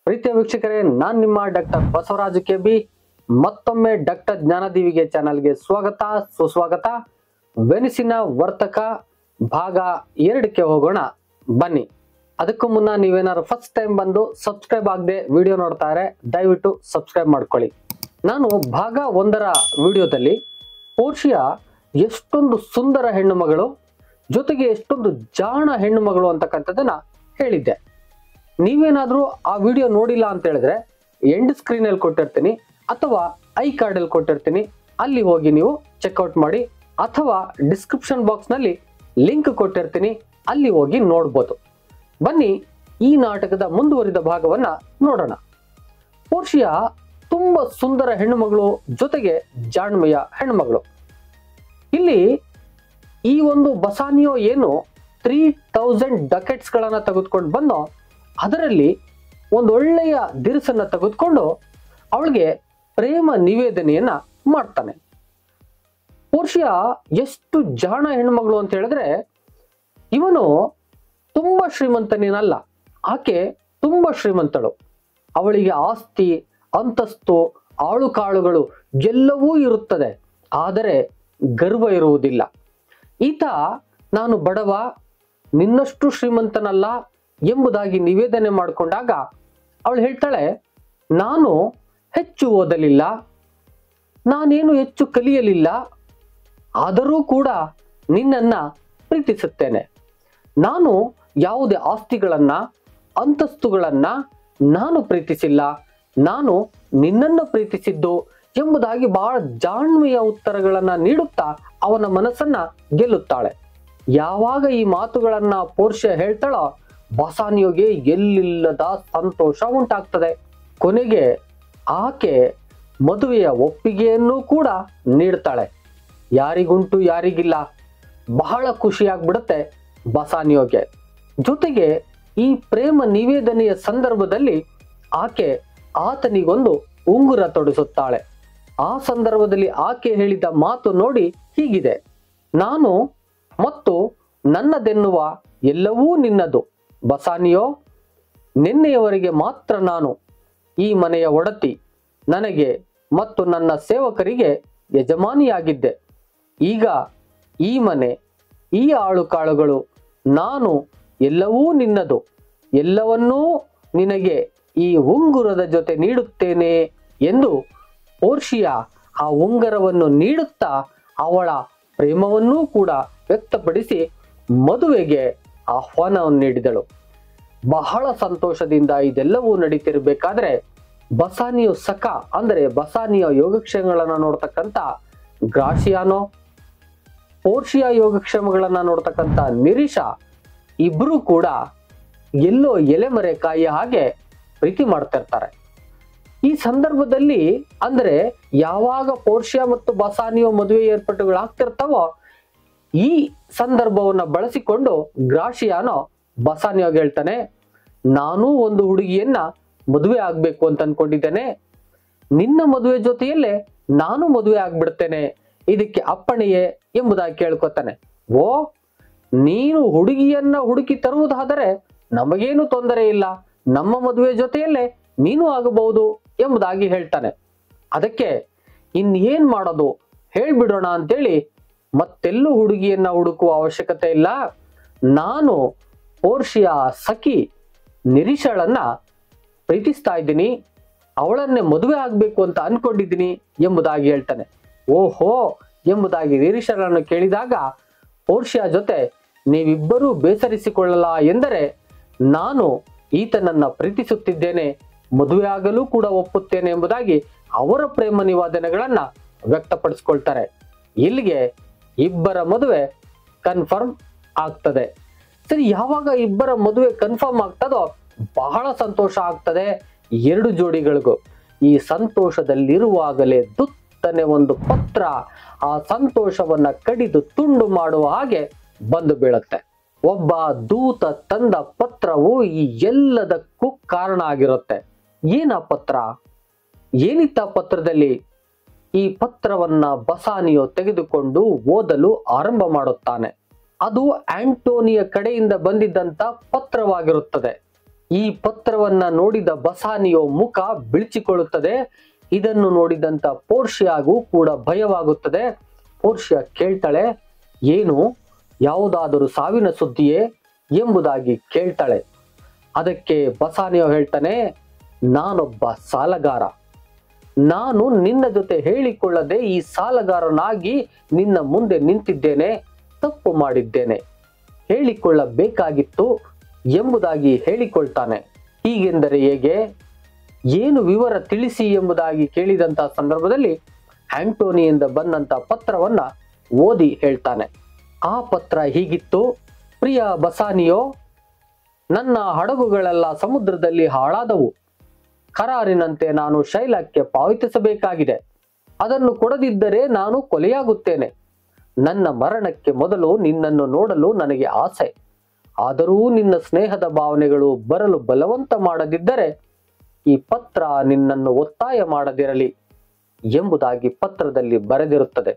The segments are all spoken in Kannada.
ಪ್ರೀತಿಯ ವೀಕ್ಷಕರೇ, ನಾನು ನಿಮ್ಮ ಡಾಕ್ಟರ್ ಬಸವರಾಜ ಕೆಬಿ. ಮತ್ತೊಮ್ಮೆ ಡಾಕ್ಟರ್ ಜ್ಞಾನದೀವಿಗೆ ಚಾನಲ್ಗೆ ಸ್ವಾಗತ ಸುಸ್ವಾಗತ. ವೆನಿಸಿನ ವರ್ತಕ ಭಾಗ 2ಕ್ಕೆ ಹೋಗೋಣ ಬನ್ನಿ. ಅದಕ್ಕೂ ಮುನ್ನ ನೀವೇನಾದ್ರು ಫಸ್ಟ್ ಟೈಮ್ ಬಂದು ಸಬ್ಸ್ಕ್ರೈಬ್ ಆಗದೆ ವಿಡಿಯೋ ನೋಡ್ತಾ ಇದ್ರೆ ದಯವಿಟ್ಟು ಸಬ್ಸ್ಕ್ರೈಬ್ ಮಾಡ್ಕೊಳ್ಳಿ. ನಾನು ಭಾಗ 1ರ ವಿಡಿಯೋದಲ್ಲಿ ಪೋರ್ಷಿಯಾ ಎಷ್ಟೊಂದು ಸುಂದರ ಹೆಣ್ಣು ಮಗಳು, ಜೊತೆಗೆ ಎಷ್ಟೊಂದು ಜಾಣ ಹೆಣ್ಣು ಮಗಳು ಅಂತಕ್ಕಂಥದ್ದನ್ನ ಹೇಳಿದ್ದೆ. ನೀವೇನಾದ್ರೂ ಆ ವಿಡಿಯೋ ನೋಡಿಲ್ಲ ಅಂತ ಹೇಳಿದ್ರೆ ಎಂಡ್ ಸ್ಕ್ರೀನ್ ಅಲ್ಲಿ ಕೊಟ್ಟಿರ್ತೀನಿ ಅಥವಾ ಐ ಕಾರ್ಡ್ ಅಲ್ಲಿ ಕೊಟ್ಟಿರ್ತೀನಿ, ಅಲ್ಲಿ ಹೋಗಿ ನೀವು ಚೆಕ್ಔಟ್ ಮಾಡಿ, ಅಥವಾ ಡಿಸ್ಕ್ರಿಪ್ಷನ್ ಬಾಕ್ಸ್ ನಲ್ಲಿ ಲಿಂಕ್ ಕೊಟ್ಟಿರ್ತೀನಿ, ಅಲ್ಲಿ ಹೋಗಿ ನೋಡ್ಬೋದು. ಬನ್ನಿ ಈ ನಾಟಕದ ಮುಂದುವರಿದ ಭಾಗವನ್ನ ನೋಡೋಣ. ಪೋರ್ಷಿಯಾ ತುಂಬಾ ಸುಂದರ ಹೆಣ್ಣು ಮಗಳು, ಜೊತೆಗೆ ಜಾಣ್ಮೆಯ ಹೆಣ್ಣು ಮಗಳು. ಇಲ್ಲಿ ಈ ಒಂದು ಬಸಾನಿಯೋ ಏನು 3000 ಡಕೆಟ್ಸ್ ಗಳನ್ನ ತೆಗೆದುಕೊಂಡು ಬಂದು ಅದರಲ್ಲಿ ಒಂದೊಳ್ಳೆಯ ದಿರಿಸನ್ನ ತೆಗೆದುಕೊಂಡು ಅವಳಿಗೆ ಪ್ರೇಮ ನಿವೇದನೆಯನ್ನ ಮಾಡ್ತಾನೆ. ಪೋರ್ಷಿಯಾ ಎಷ್ಟು ಜಾಣ ಹೆಣ್ಮಗಳು ಅಂತ ಹೇಳಿದ್ರೆ, ಇವನು ತುಂಬಾ ಶ್ರೀಮಂತನೇನಲ್ಲ, ಆಕೆ ತುಂಬಾ ಶ್ರೀಮಂತಳು. ಅವಳಿಗೆ ಆಸ್ತಿ, ಅಂತಸ್ತು, ಆಳುಕಾಳುಗಳು ಎಲ್ಲವೂ ಇರುತ್ತದೆ, ಆದರೆ ಗರ್ವ ಇರುವುದಿಲ್ಲ. ಈತ ನಾನು ಬಡವ, ನಿನ್ನಷ್ಟು ಶ್ರೀಮಂತನಲ್ಲ ಎಂಬುದಾಗಿ ನಿವೇದನೆ ಮಾಡಿಕೊಂಡಾಗ ಅವಳು ಹೇಳ್ತಾಳೆ, ನಾನು ಹೆಚ್ಚು ಓದಲಿಲ್ಲ, ನಾನೇನು ಹೆಚ್ಚು ಕಲಿಯಲಿಲ್ಲ, ಆದರೂ ಕೂಡ ನಿನ್ನನ್ನ ಪ್ರೀತಿಸುತ್ತೇನೆ. ನಾನು ಯಾವುದೇ ಆಸ್ತಿಗಳನ್ನ, ಅಂತಸ್ತುಗಳನ್ನ ನಾನು ಪ್ರೀತಿಸಿಲ್ಲ, ನಾನು ನಿನ್ನನ್ನು ಪ್ರೀತಿಸಿದ್ದು ಎಂಬುದಾಗಿ ಬಹಳ ಜಾಣ್ಮೆಯ ಉತ್ತರಗಳನ್ನ ನೀಡುತ್ತಾ ಅವನ ಮನಸ್ಸನ್ನ ಗೆಲ್ಲುತ್ತಾಳೆ. ಯಾವಾಗ ಈ ಮಾತುಗಳನ್ನ ಪೋರ್ಷಿಯಾ ಹೇಳ್ತಾಳೋ ಬಸಾನಿಯೋಗೆ ಎಲ್ಲಿಲ್ಲದ ಸಂತೋಷ ಉಂಟಾಗ್ತದೆ. ಕೊನೆಗೆ ಆಕೆ ಮದುವೆಯ ಒಪ್ಪಿಗೆಯನ್ನು ಕೂಡ ನೀಡ್ತಾಳೆ. ಯಾರಿಗುಂಟು ಯಾರಿಗಿಲ್ಲ, ಬಹಳ ಖುಷಿಯಾಗ್ಬಿಡುತ್ತೆ ಬಸಾನಿಯೋಗೆ. ಜೊತೆಗೆ ಈ ಪ್ರೇಮ ನಿವೇದನೆಯ ಸಂದರ್ಭದಲ್ಲಿ ಆಕೆ ಆತನಿಗೊಂದು ಉಂಗುರ ತೊಡಿಸುತ್ತಾಳೆ. ಆ ಸಂದರ್ಭದಲ್ಲಿ ಆಕೆ ಹೇಳಿದ ಮಾತು ನೋಡಿ ಹೀಗಿದೆ: ನಾನು ಮತ್ತು ನನ್ನದೆನ್ನುವ ಎಲ್ಲವೂ ನಿನ್ನದು ಬಸಾನಿಯೋ. ನಿನ್ನೆಯವರೆಗೆ ಮಾತ್ರ ನಾನು ಈ ಮನೆಯ ಒಡತಿ, ನನಗೆ ಮತ್ತು ನನ್ನ ಸೇವಕರಿಗೆ ಯಜಮಾನಿಯಾಗಿದ್ದೆ. ಈಗ ಈ ಮನೆ, ಈ ಆಳುಕಾಳುಗಳು, ನಾನು ಎಲ್ಲವೂ ನಿನ್ನದು. ಎಲ್ಲವನ್ನೂ ನಿನಗೆ ಈ ಉಂಗುರದ ಜೊತೆ ನೀಡುತ್ತೇನೆ ಎಂದು ಪೋರ್ಷಿಯಾ ಆ ಉಂಗುರವನ್ನು ನೀಡುತ್ತಾ ಅವಳ ಪ್ರೇಮವನ್ನೂ ಕೂಡ ವ್ಯಕ್ತಪಡಿಸಿ ಮದುವೆಗೆ ಆಹ್ವಾನವನ್ನು ನೀಡಿದಳು. ಬಹಳ ಸಂತೋಷದಿಂದ ಇದೆಲ್ಲವೂ ನಡೀತಿರ್ಬೇಕಾದ್ರೆ ಬಸಾನಿಯೋ ಸಖ ಅಂದ್ರೆ ಬಸಾನಿಯೋ ಯೋಗಕ್ಷೇಮಗಳನ್ನ ನೋಡ್ತಕ್ಕಂಥ ಗ್ರಾಷಿಯಾನೋ, ಪೋರ್ಷಿಯಾ ಯೋಗಕ್ಷೇಮಗಳನ್ನ ನೋಡ್ತಕ್ಕಂಥ ನಿರೀಶಾ, ಇಬ್ರು ಕೂಡ ಎಲ್ಲೋ ಎಲೆಮರೆ ಕಾಯಿಯ ಹಾಗೆ ಪ್ರೀತಿ ಮಾಡ್ತಿರ್ತಾರೆ. ಈ ಸಂದರ್ಭದಲ್ಲಿ ಅಂದ್ರೆ ಯಾವಾಗ ಪೋರ್ಷಿಯಾ ಮತ್ತು ಬಸಾನಿಯೋ ಮದುವೆ ಏರ್ಪಾಟುಗಳಾಗ್ತಿರ್ತಾವೋ ಈ ಸಂದರ್ಭವನ್ನ ಬಳಸಿಕೊಂಡು ಗ್ರಾಷಿಯಾನೋ ಬಸಾನಿಯೋಗೆ ಹೇಳ್ತಾನೆ, ನಾನು ಒಂದು ಹುಡುಗಿಯನ್ನ ಮದುವೆ ಆಗ್ಬೇಕು ಅಂತ ಅನ್ಕೊಂಡಿದ್ದೇನೆ, ನಿನ್ನ ಮದುವೆ ಜೊತೆಯಲ್ಲೇ ನಾನು ಮದುವೆ ಆಗ್ಬಿಡ್ತೇನೆ, ಇದಕ್ಕೆ ಅಪ್ಪಣೆಯೇ ಎಂಬುದಾಗಿ ಕೇಳ್ಕೊತಾನೆ. ಓ, ನೀನು ಹುಡುಗಿಯನ್ನ ಹುಡುಕಿ ತರುವುದಾದರೆ ನಮಗೇನು ತೊಂದರೆ ಇಲ್ಲ, ನಮ್ಮ ಮದುವೆ ಜೊತೆಯಲ್ಲೇ ನೀನು ಆಗಬಹುದು ಎಂಬುದಾಗಿ ಹೇಳ್ತಾನೆ. ಅದಕ್ಕೆ ಇನ್ನೇನ್ ಮಾಡೋದು ಹೇಳ್ಬಿಡೋಣ ಅಂತೇಳಿ ಮತ್ತೆಲ್ಲೂ ಹುಡುಗಿಯನ್ನ ಹುಡುಕುವ ಅವಶ್ಯಕತೆ ಇಲ್ಲ, ನಾನು ಪೋರ್ಷಿಯಾ ಸಖಿ ನಿರೀಶಳನ್ನ ಪ್ರೀತಿಸ್ತಾ ಇದ್ದೀನಿ, ಅವಳನ್ನೇ ಮದುವೆ ಆಗ್ಬೇಕು ಅಂತ ಅನ್ಕೊಂಡಿದ್ದೀನಿ ಎಂಬುದಾಗಿ ಹೇಳ್ತಾನೆ. ಓಹೋ ಎಂಬುದಾಗಿ ನಿರೀಶಳನ್ನು ಕೇಳಿದಾಗ ಪೋರ್ಷಿಯಾ ಜೊತೆ ನೀವಿಬ್ಬರೂ ಬೇಸರಿಸಿಕೊಳ್ಳಲ್ಲ ಎಂದರೆ ನಾನು ಈತನನ್ನ ಪ್ರೀತಿಸುತ್ತಿದ್ದೇನೆ, ಮದುವೆ ಆಗಲು ಕೂಡ ಒಪ್ಪುತ್ತೇನೆ ಎಂಬುದಾಗಿ ಅವರ ಪ್ರೇಮ ನಿವೇದನೆಗಳನ್ನ ವ್ಯಕ್ತಪಡಿಸ್ಕೊಳ್ತಾರೆ. ಇಲ್ಲಿಗೆ ಇಬ್ಬರ ಮದುವೆ ಕನ್ಫರ್ಮ್ ಆಗ್ತದೆ. ಸರಿ, ಯಾವಾಗ ಇಬ್ಬರ ಮದುವೆ ಕನ್ಫರ್ಮ್ ಆಗ್ತದೋ ಬಹಳ ಸಂತೋಷ ಆಗ್ತದೆ ಎರಡು ಜೋಡಿಗಳಿಗೂ. ಈ ಸಂತೋಷದಲ್ಲಿರುವಾಗಲೇ ದುತ್ತನೆ ಒಂದು ಪತ್ರ ಆ ಸಂತೋಷವನ್ನ ಕಡಿದು ತುಂಡು ಮಾಡುವ ಹಾಗೆ ಬಂದು ಬೀಳುತ್ತೆ. ಒಬ್ಬ ದೂತ ತಂದ ಪತ್ರವು ಈ ಎಲ್ಲದಕ್ಕೂ ಕಾರಣ ಆಗಿರುತ್ತೆ. ಏನ ಪತ್ರ, ಏನಿತ್ತ ಪತ್ರದಲ್ಲಿ? ಈ ಪತ್ರವನ್ನ ಬಸಾನಿಯೋ ತೆಗೆದುಕೊಂಡು ಓದಲು ಆರಂಭ ಮಾಡುತ್ತಾನೆ. ಅದು ಆಂಟೋನಿಯ ಕಡೆಯಿಂದ ಬಂದಿದ್ದಂತ ಪತ್ರವಾಗಿರುತ್ತದೆ. ಈ ಪತ್ರವನ್ನ ನೋಡಿದ ಬಸಾನಿಯೋ ಮುಖ ಬಿಳಿಚಿಕೊಳ್ಳುತ್ತದೆ. ಇದನ್ನು ನೋಡಿದಂತ ಪೋರ್ಷಿಯಾಗೂ ಕೂಡ ಭಯವಾಗುತ್ತದೆ. ಪೋರ್ಷಿಯಾ ಕೇಳ್ತಾಳೆ, ಏನು, ಯಾವುದಾದರೂ ಸಾವಿನ ಸುದ್ದಿಯೇ ಎಂಬುದಾಗಿ ಕೇಳ್ತಾಳೆ. ಅದಕ್ಕೆ ಬಸಾನಿಯೋ ಹೇಳ್ತಾನೆ, ನಾನೊಬ್ಬ ಸಾಲಗಾರ. ನಾನು ನಿನ್ನ ಜೊತೆ ಹೇಳಿಕೊಳ್ಳದೆ ಈ ಸಾಲಗಾರನಾಗಿ ನಿನ್ನ ಮುಂದೆ ನಿಂತಿದ್ದೇನೆ, ತಪ್ಪು ಮಾಡಿದ್ದೇನೆ, ಹೇಳಿಕೊಳ್ಳಬೇಕಾಗಿತ್ತು ಎಂಬುದಾಗಿ ಹೇಳಿಕೊಳ್ತಾನೆ. ಹೀಗೆಂದರೆ ಹೇಗೆ, ಏನು ವಿವರ ತಿಳಿಸಿ ಎಂಬುದಾಗಿ ಕೇಳಿದಂತ ಸಂದರ್ಭದಲ್ಲಿ ಆಂಟೋನಿಯಿಂದ ಬಂದಂತ ಪತ್ರವನ್ನ ಓದಿ ಹೇಳ್ತಾನೆ. ಆ ಪತ್ರ ಹೀಗಿತ್ತು: ಪ್ರಿಯ ಬಸಾನಿಯೋ, ನನ್ನ ಹಡಗುಗಳೆಲ್ಲ ಸಮುದ್ರದಲ್ಲಿ ಹಾಳಾದವು. ಕರಾರಿನಂತೆ ನಾನು ಶೈಲಕ್ಕೆ ಪಾವತಿಸಬೇಕಾಗಿದೆ. ಅದನ್ನು ಕೊಡದಿದ್ದರೆ ನಾನು ಕೊಲೆಯಾಗುತ್ತೇನೆ. ನನ್ನ ಮರಣಕ್ಕೆ ಮೊದಲು ನಿನ್ನನ್ನು ನೋಡಲು ನನಗೆ ಆಸೆ. ಆದರೂ ನಿನ್ನ ಸ್ನೇಹದ ಭಾವನೆಗಳು ಬರಲು ಬಲವಂತ ಮಾಡದಿದ್ದರೆ ಈ ಪತ್ರ ನಿನ್ನನ್ನು ಒತ್ತಾಯ ಮಾಡದಿರಲಿ ಎಂಬುದಾಗಿ ಪತ್ರದಲ್ಲಿ ಬರೆದಿರುತ್ತದೆ.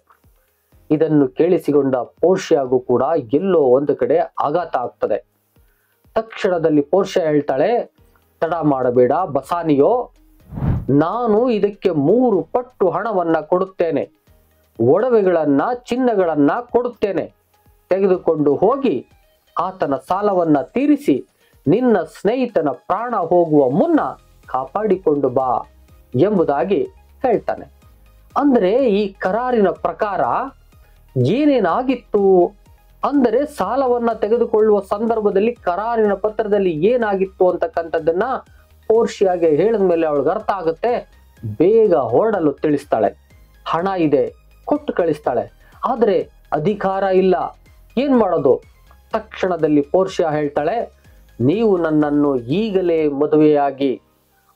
ಇದನ್ನು ಕೇಳಿಸಿಕೊಂಡ ಪೋರ್ಷಿಯಾಗೂ ಕೂಡ ಎಲ್ಲೋ ಒಂದು ಕಡೆ ಆಘಾತ ಆಗ್ತದೆ. ತಕ್ಷಣದಲ್ಲಿ ಪೋರ್ಷಿಯಾ ಹೇಳ್ತಾಳೆ, ತಡ ಮಾಡಬೇಡ ಬಸಾನಿಯೋ, ನಾನು ಇದಕ್ಕೆ 3 ಪಟ್ಟು ಹಣವನ್ನ ಕೊಡುತ್ತೇನೆ, ಒಡವೆಗಳನ್ನ ಚಿನ್ನಗಳನ್ನ ಕೊಡುತ್ತೇನೆ. ತೆಗೆದುಕೊಂಡು ಹೋಗಿ ಆತನ ಸಾಲವನ್ನ ತೀರಿಸಿ ನಿನ್ನ ಸ್ನೇಹಿತನ ಪ್ರಾಣ ಹೋಗುವ ಮುನ್ನ ಕಾಪಾಡಿಕೊಂಡು ಬಾ ಎಂಬುದಾಗಿ ಹೇಳ್ತಾನೆ. ಅಂದ್ರೆ ಈ ಕರಾರಿನ ಪ್ರಕಾರ ಏನೇನಾಗಿತ್ತು ಅಂದರೆ, ಸಾಲವನ್ನ ತೆಗೆದುಕೊಳ್ಳುವ ಸಂದರ್ಭದಲ್ಲಿ ಕರಾರಿನ ಪತ್ರದಲ್ಲಿ ಏನಾಗಿತ್ತು ಅಂತಕ್ಕಂಥದ್ದನ್ನ ಪೋರ್ಷಿಯಾಗೆ ಹೇಳಿದ ಮೇಲೆ ಅವಳಿಗೆ ಅರ್ಥ ಆಗುತ್ತೆ. ಬೇಗ ಹೊರಡಲು ತಿಳಿಸ್ತಾಳೆ. ಹಣ ಇದೆ, ಕೊಟ್ಟು ಕಳಿಸ್ತಾಳೆ. ಆದ್ರೆ ಅಧಿಕಾರ ಇಲ್ಲ. ಏನ್ ಮಾಡೋದು? ತಕ್ಷಣದಲ್ಲಿ ಪೋರ್ಷಿಯಾ ಹೇಳ್ತಾಳೆ, ನೀವು ನನ್ನನ್ನು ಈಗಲೇ ಮದುವೆಯಾಗಿ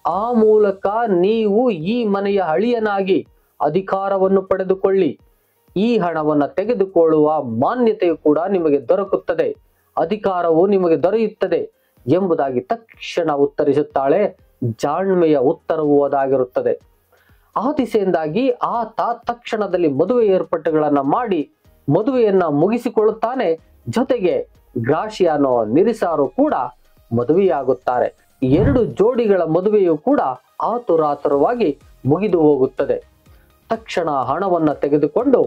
ಆ ಮೂಲಕ ನೀವು ಈ ಮನೆಯ ಅಳಿಯನಾಗಿ ಅಧಿಕಾರವನ್ನು ಪಡೆದುಕೊಳ್ಳಿ. ಈ ಹಣವನ್ನು ತೆಗೆದುಕೊಳ್ಳುವ ಮಾನ್ಯತೆಯು ಕೂಡ ನಿಮಗೆ ದೊರಕುತ್ತದೆ, ಅಧಿಕಾರವು ನಿಮಗೆ ದೊರೆಯುತ್ತದೆ ಎಂಬುದಾಗಿ ತಕ್ಷಣ ಉತ್ತರಿಸುತ್ತಾಳೆ. ಜಾಣ್ಮೆಯ ಉತ್ತರವೂ ಅದಾಗಿರುತ್ತದೆ. ಆ ದಿಸೆಯಿಂದಾಗಿ ಆತ ತಕ್ಷಣದಲ್ಲಿ ಮದುವೆ ಏರ್ಪಾಟುಗಳನ್ನ ಮಾಡಿ ಮದುವೆಯನ್ನ ಮುಗಿಸಿಕೊಳ್ಳುತ್ತಾನೆ. ಜೊತೆಗೆ ಗ್ರಾಷಿಯಾನೋ ನಿರಿಸಾರು ಕೂಡ ಮದುವೆಯಾಗುತ್ತಾರೆ. 2 ಜೋಡಿಗಳ ಮದುವೆಯು ಕೂಡ ಆತುರಾತುರವಾಗಿ ಮುಗಿದು ಹೋಗುತ್ತದೆ. ತಕ್ಷಣ ಹಣವನ್ನ ತೆಗೆದುಕೊಂಡು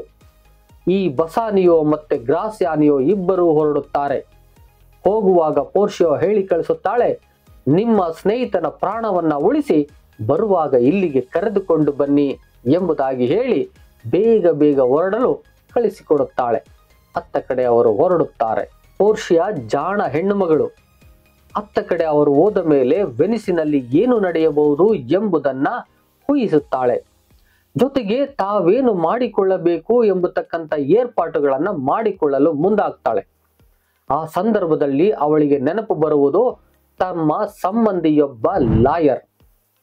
ಈ ಬಸಾನಿಯೋ ಮತ್ತೆ ಗ್ರಾಸಿಯಾನಿಯೋ ಇಬ್ಬರು ಹೊರಡುತ್ತಾರೆ. ಹೋಗುವಾಗ ಪೋರ್ಷಿಯೋ ಹೇಳಿ ಕಳಿಸುತ್ತಾಳೆ, ನಿಮ್ಮ ಸ್ನೇಹಿತನ ಪ್ರಾಣವನ್ನ ಉಳಿಸಿ ಬರುವಾಗ ಇಲ್ಲಿಗೆ ಕರೆದುಕೊಂಡು ಬನ್ನಿ ಎಂಬುದಾಗಿ ಹೇಳಿ ಬೇಗ ಬೇಗ ಹೊರಡಲು ಕಳಿಸಿಕೊಡುತ್ತಾಳೆ. ಅತ್ತ ಕಡೆ ಅವರು ಹೊರಡುತ್ತಾರೆ. ಪೋರ್ಷಿಯಾ ಜಾಣ ಹೆಣ್ಣು ಮಗಳು. ಅತ್ತ ಕಡೆ ಅವರು ಹೋದ ಮೇಲೆ ವೆನಿಸಿನಲ್ಲಿ ಏನು ನಡೆಯಬಹುದು ಎಂಬುದನ್ನ ಊಹಿಸುತ್ತಾಳೆ. ಜೊತೆಗೆ ತಾವೇನು ಮಾಡಿಕೊಳ್ಳಬೇಕು ಎಂಬತಕ್ಕಂಥ ಏರ್ಪಾಟುಗಳನ್ನ ಮಾಡಿಕೊಳ್ಳಲು ಮುಂದಾಗ್ತಾಳೆ. ಆ ಸಂದರ್ಭದಲ್ಲಿ ಅವಳಿಗೆ ನೆನಪು ಬರುವುದು ತಮ್ಮ ಸಂಬಂಧಿಯೊಬ್ಬ ಲಾಯರ್,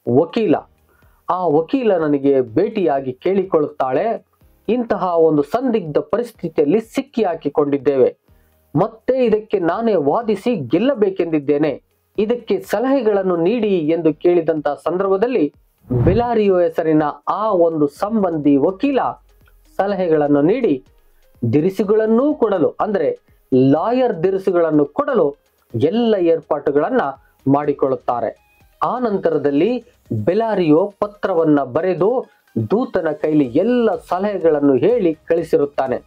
ವಕೀಲ. ಆ ವಕೀಲನಿಗೆ ಭೇಟಿಯಾಗಿ ಕೇಳಿಕೊಳ್ಳುತ್ತಾಳೆ, ಇಂತಹ ಒಂದು ಸಂದಿಗ್ಧ ಪರಿಸ್ಥಿತಿಯಲ್ಲಿ ಸಿಕ್ಕಿ ಹಾಕಿಕೊಂಡಿದ್ದೇವೆ, ಮತ್ತೆ ಇದಕ್ಕೆ ನಾನೇ ವಾದಿಸಿ ಗೆಲ್ಲಬೇಕೆಂದಿದ್ದೇನೆ, ಇದಕ್ಕೆ ಸಲಹೆಗಳನ್ನು ನೀಡಿ ಎಂದು ಕೇಳಿದಂತ ಸಂದರ್ಭದಲ್ಲಿ ಬೆಲಾರಿಯೋ ಹೆಸರಿನ ಆ ಒಂದು ಸಂಬಂಧಿ ವಕೀಲ ಸಲಹೆಗಳನ್ನು ನೀಡಿ ದಿರಿಸುಗಳನ್ನೂ ಕೊಡಲು, ಅಂದ್ರೆ ಲಾಯರ್ ದಿರಿಸುಗಳನ್ನು ಕೊಡಲು ಎಲ್ಲ ಏರ್ಪಾಟುಗಳನ್ನ ಮಾಡಿಕೊಳ್ಳುತ್ತಾರೆ. ಆ ನಂತರದಲ್ಲಿ ಬೆಲಾರಿಯೋ ಪತ್ರವನ್ನ ಬರೆದು ದೂತನ ಕೈಲಿ ಎಲ್ಲ ಸಲಹೆಗಳನ್ನು ಹೇಳಿ ಕಳಿಸಿರುತ್ತಾನೆ.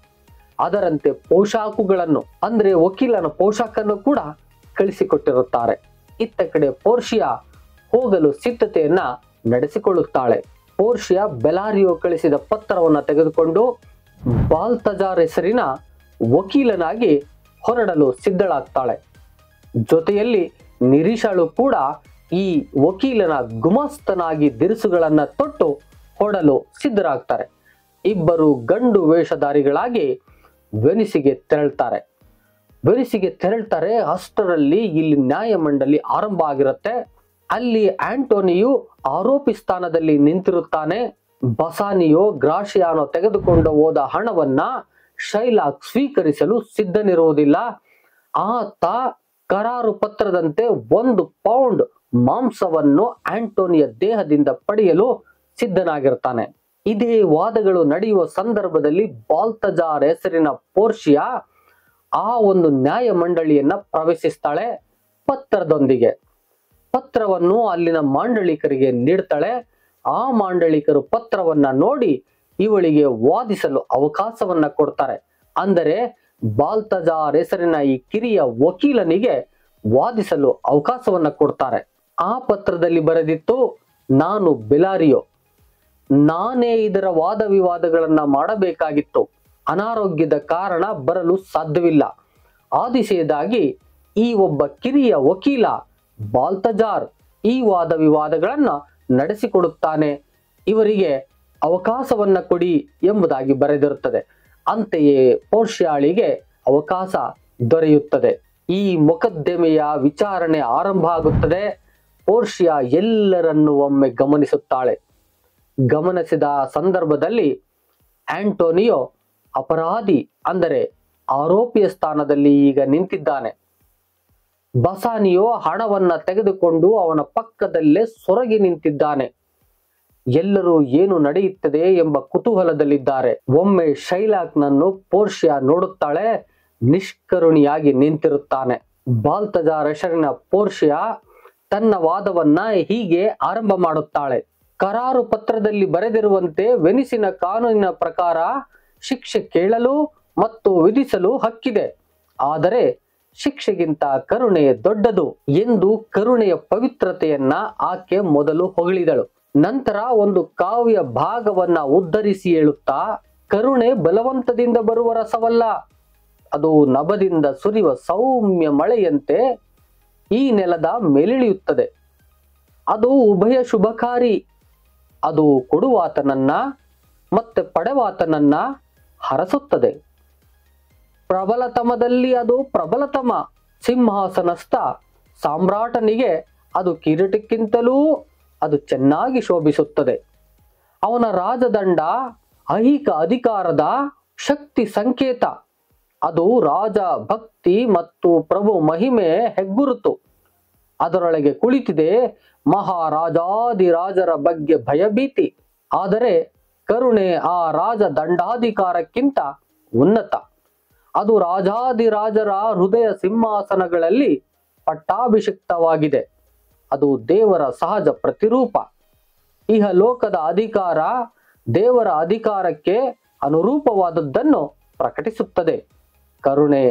ಅದರಂತೆ ಪೋಷಾಕುಗಳನ್ನು, ಅಂದ್ರೆ ವಕೀಲನ ಪೋಷಾಕನ್ನು ಕೂಡ ಕಳಿಸಿಕೊಟ್ಟಿರುತ್ತಾರೆ. ಇತ್ತ ಕಡೆ ಪೋರ್ಷಿಯಾ ಹೋಗಲು ಸಿದ್ಧತೆಯನ್ನ ನಡೆಸಿಕೊಳ್ಳುತ್ತಾಳೆ. ಪೋರ್ಷಿಯಾ ಬೆಲಾರಿಯೋ ಕಳಿಸಿದ ಪತ್ರವನ್ನ ತೆಗೆದುಕೊಂಡು ಬಾಲ್ತಜಾರ್ ಹೆಸರಿನ ವಕೀಲನಾಗಿ ಹೊರಡಲು ಸಿದ್ಧಳಾಗ್ತಾಳೆ. ಜೊತೆಯಲ್ಲಿ ನಿರೀಶಳು ಕೂಡ ಈ ವಕೀಲನ ಗುಮಾಸ್ತನಾಗಿ ದಿರಿಸುಗಳನ್ನ ತೊಟ್ಟು ಹೊರಡಲು ಸಿದ್ಧರಾಗ್ತಾರೆ. ಇಬ್ಬರು ಗಂಡು ವೇಷಧಾರಿಗಳಾಗಿ ವೆನಿಸಿಗೆ ತೆರಳ್ತಾರೆ. ಅಷ್ಟರಲ್ಲಿ ಇಲ್ಲಿ ನ್ಯಾಯಮಂಡಳಿ ಆರಂಭ ಆಗಿರುತ್ತೆ. ಅಲ್ಲಿ ಆಂಟೋನಿಯು ಆರೋಪಿ ಸ್ಥಾನದಲ್ಲಿ ನಿಂತಿರುತ್ತಾನೆ. ಬಸಾನಿಯೋ ಗ್ರಾಷಿಯಾನೋ ತೆಗೆದುಕೊಂಡು ಹೋದ ಹಣವನ್ನ ಶೈಲಾಕ್ ಸ್ವೀಕರಿಸಲು ಸಿದ್ಧನಿರುವುದಿಲ್ಲ. ಆತ ಕರಾರು ಪತ್ರದಂತೆ 1 ಪೌಂಡ್ ಮಾಂಸವನ್ನು ಆಂಟೋನಿಯ ದೇಹದಿಂದ ಪಡೆಯಲು ಸಿದ್ಧನಾಗಿರ್ತಾನೆ. ಇದೇ ವಾದಗಳು ನಡೆಯುವ ಸಂದರ್ಭದಲ್ಲಿ ಬಾಲ್ತಜಾರ್ ಹೆಸರಿನ ಪೋರ್ಷಿಯಾ ಆ ಒಂದು ನ್ಯಾಯ ಮಂಡಳಿಯನ್ನ ಪ್ರವೇಶಿಸ್ತಾಳೆ ಪತ್ರದೊಂದಿಗೆ. ಪತ್ರವನ್ನು ಅಲ್ಲಿನ ಮಾಂಡಳಿಕರಿಗೆ ನೀಡ್ತಾಳೆ. ಆ ಮಾಂಡಳಿಕರು ಪತ್ರವನ್ನ ನೋಡಿ ಇವಳಿಗೆ ವಾದಿಸಲು ಅವಕಾಶವನ್ನ ಕೊಡ್ತಾರೆ. ಅಂದರೆ ಬಾಲ್ತಜಾರ್ ಹೆಸರಿನ ಈ ಕಿರಿಯ ವಕೀಲನಿಗೆ ವಾದಿಸಲು ಅವಕಾಶವನ್ನ ಕೊಡ್ತಾರೆ. ಆ ಪತ್ರದಲ್ಲಿ ಬರೆದಿತ್ತು, ನಾನು ಬೆಲಾರಿಯೋ, ನಾನೇ ಇದರ ವಾದ ವಿವಾದಗಳನ್ನ ಮಾಡಬೇಕಾಗಿತ್ತು. ಅನಾರೋಗ್ಯದ ಕಾರಣ ಬರಲು ಸಾಧ್ಯವಿಲ್ಲ. ಆದಿಶೇದಾಗಿ ಈ ಒಬ್ಬ ಕಿರಿಯ ವಕೀಲ ಬಾಲ್ತಜಾರ್ ಈ ವಾದ ವಿವಾದಗಳನ್ನ ನಡೆಸಿಕೊಡುತ್ತಾನೆ. ಇವರಿಗೆ ಅವಕಾಶವನ್ನ ಕೊಡಿ ಎಂಬುದಾಗಿ ಬರೆದಿರುತ್ತದೆ. ಅಂತೆಯೇ ಪೋರ್ಷಿಯಾಳಿಗೆ ಅವಕಾಶ ದೊರೆಯುತ್ತದೆ. ಈ ಮೊಕದ್ದಮೆಯ ವಿಚಾರಣೆ ಆರಂಭ ಆಗುತ್ತದೆ. ಪೋರ್ಷಿಯಾ ಎಲ್ಲರನ್ನು ಒಮ್ಮೆ ಗಮನಿಸುತ್ತಾಳೆ. ಗಮನಿಸಿದ ಸಂದರ್ಭದಲ್ಲಿ ಆಂಟೋನಿಯೋ ಅಪರಾಧಿ ಅಂದರೆ ಆರೋಪಿಯ ಸ್ಥಾನದಲ್ಲಿ ಈಗ ನಿಂತಿದ್ದಾನೆ. ಬಸಾನಿಯೋ ಹಣವನ್ನ ತೆಗೆದುಕೊಂಡು ಅವನ ಪಕ್ಕದಲ್ಲೇ ಸೊರಗಿ ನಿಂತಿದ್ದಾನೆ. ಎಲ್ಲರೂ ಏನು ನಡೆಯುತ್ತದೆ ಎಂಬ ಕುತೂಹಲದಲ್ಲಿದ್ದಾರೆ. ಒಮ್ಮೆ ಶೈಲಾಕ್ನನ್ನು ಪೋರ್ಷಿಯಾ ನೋಡುತ್ತಾಳೆ. ನಿಷ್ಕರುಣಿಯಾಗಿ ನಿಂತಿರುತ್ತಾನೆ. ಬಾಲ್ತಜಾರ್ ಹೆಸರಿನ ಪೋರ್ಷಿಯಾ ತನ್ನ ವಾದವನ್ನ ಹೀಗೆ ಆರಂಭ ಮಾಡುತ್ತಾಳೆ. ಕರಾರು ಪತ್ರದಲ್ಲಿ ಬರೆದಿರುವಂತೆ ವೆನಿಸಿನ ಕಾನೂನಿನ ಪ್ರಕಾರ ಶಿಕ್ಷೆ ಕೇಳಲು ಮತ್ತು ವಿಧಿಸಲು ಹಕ್ಕಿದೆ. ಆದರೆ ಶಿಕ್ಷೆಗಿಂತ ಕರುಣೆ ದೊಡ್ಡದು ಎಂದು ಕರುಣೆಯ ಪವಿತ್ರತೆಯನ್ನ ಆಕೆ ಮೊದಲು ಹೊಗಳಿದಳು. ನಂತರ ಒಂದು ಕಾವ್ಯ ಭಾಗವನ್ನ ಉದ್ಧರಿಸಿ ಹೇಳುತ್ತಾ, ಕರುಣೆ ಬಲವಂತದಿಂದ ಬರುವ ರಸವಲ್ಲ, ಅದು ನಭದಿಂದ ಸುರಿಯುವ ಸೌಮ್ಯ ಮಳೆಯಂತೆ ಈ ನೆಲದ ಮೇಲಿಳಿಯುತ್ತದೆ. ಅದು ಉಭಯ ಶುಭಕಾರಿ. ಅದು ಕೊಡುವಾತನನ್ನ ಮತ್ತೆ ಪಡೆವಾತನನ್ನ ಹರಸುತ್ತದೆ. ಪ್ರಬಲತಮದಲ್ಲಿ ಅದು ಪ್ರಬಲತಮ. ಸಿಂಹಾಸನಸ್ಥ ಸಾಮ್ರಾಟನಿಗೆ ಅದು ಕಿರೀಟಕ್ಕಿಂತಲೂ ಅದು ಚೆನ್ನಾಗಿ ಶೋಭಿಸುತ್ತದೆ. ಅವನ ರಾಜದಂಡ ಐಹಿಕ ಅಧಿಕಾರದ ಶಕ್ತಿ ಸಂಕೇತ. ಅದು ರಾಜ ಭಕ್ತಿ ಮತ್ತು ಪ್ರಭು ಮಹಿಮೆ ಹೆಗ್ಗುರುತು. ಅದರೊಳಗೆ ಕುಳಿತಿದೆ ಮಹಾರಾಜಾದಿರಾಜರ ಬಗ್ಗೆ ಭಯಭೀತಿ. ಆದರೆ ಕರುಣೆ ಆ ರಾಜ ದಂಡಾಧಿಕಾರಕ್ಕಿಂತ ಉನ್ನತ. ಅದು ರಾಜಾದಿರಾಜರ ಹೃದಯ ಸಿಂಹಾಸನಗಳಲ್ಲಿ ಪಟ್ಟಾಭಿಷಿಕ್ತವಾಗಿದೆ. ಅದು ದೇವರ ಸಹಜ ಪ್ರತಿರೂಪ. ಇಹಲೋಕದ ಅಧಿಕಾರ ದೇವರ ಅಧಿಕಾರಕ್ಕೆ ಅನುರೂಪವಾದದ್ದನ್ನು ಪ್ರಕಟಿಸುತ್ತದೆ. ಕರುಣೆ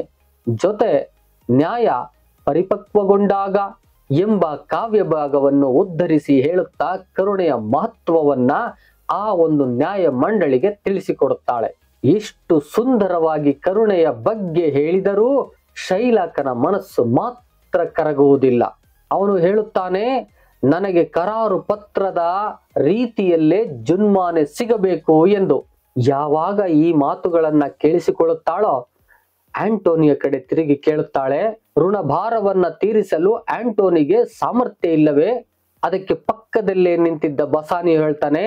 ಜೊತೆ ನ್ಯಾಯ ಪರಿಪಕ್ವಗೊಂಡಾಗ ಎಂಬ ಕಾವ್ಯ ಭಾಗವನ್ನು ಉದ್ಧರಿಸಿ ಹೇಳುತ್ತಾ ಕರುಣೆಯ ಮಹತ್ವವನ್ನ ಆ ಒಂದು ನ್ಯಾಯ ಮಂಡಳಿಗೆ ತಿಳಿಸಿಕೊಡುತ್ತಾಳೆ. ಎಷ್ಟು ಸುಂದರವಾಗಿ ಕರುಣೆಯ ಬಗ್ಗೆ ಹೇಳಿದರೂ ಶೈಲಾಕನ ಮನಸ್ಸು ಮಾತ್ರ ಕರಗುವುದಿಲ್ಲ. ಅವನು ಹೇಳುತ್ತಾನೆ, ನನಗೆ ಕರಾರು ಪತ್ರದ ರೀತಿಯಲ್ಲೇ ಜುನ್ಮಾನೆ ಸಿಗಬೇಕು ಎಂದು. ಯಾವಾಗ ಈ ಮಾತುಗಳನ್ನ ಕೇಳಿಸಿಕೊಳ್ಳುತ್ತಾಳೋ ಆಂಟೋನಿಯ ಕಡೆ ತಿರುಗಿ ಕೇಳುತ್ತಾಳೆ, ಋಣಭಾರವನ್ನ ತೀರಿಸಲು ಆಂಟೋನಿಗೆ ಸಾಮರ್ಥ್ಯ ಇಲ್ಲವೇ? ಅದಕ್ಕೆ ಪಕ್ಕದಲ್ಲೇ ನಿಂತಿದ್ದ ಬಸಾನಿಯು ಹೇಳ್ತಾನೆ,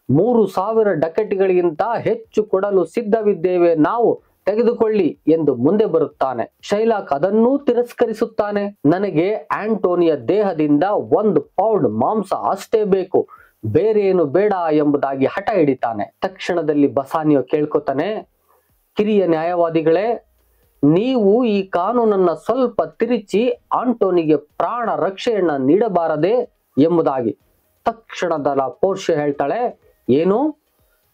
3000 ಡಕಟಿಗಳಿಗಿಂತ ಹೆಚ್ಚು ಕೊಡಲು ಸಿದ್ಧವಿದ್ದೇವೆ, ನಾವು ತೆಗೆದುಕೊಳ್ಳಿ ಎಂದು ಮುಂದೆ ಬರುತ್ತಾನೆ. ಶೈಲಾಕ್ ಅದನ್ನೂ ತಿರಸ್ಕರಿಸುತ್ತಾನೆ. ನನಗೆ ಆಂಟೋನಿಯ ದೇಹದಿಂದ 1 ಪೌಂಡ್ ಮಾಂಸ ಅಷ್ಟೇ ಬೇಕು, ಬೇರೆ ಏನು ಬೇಡ ಎಂಬುದಾಗಿ ಹಠ ಹಿಡಿತಾನೆ. ತಕ್ಷಣದಲ್ಲಿ ಬಸಾನಿಯೋ ಕೇಳ್ಕೊತಾನೆ, ಕಿರಿಯ ನ್ಯಾಯವಾದಿಗಳೇ, ನೀವು ಈ ಕಾನೂನನ್ನ ಸ್ವಲ್ಪ ತಿರುಚಿ ಆಂಟೋನಿಗೆ ಪ್ರಾಣ ರಕ್ಷೆಯನ್ನ ನೀಡಬಾರದೆ ಎಂಬುದಾಗಿ. ತಕ್ಷಣದ ಪೋರ್ಷಿಯಾ ಹೇಳ್ತಾಳೆ, ಏನು,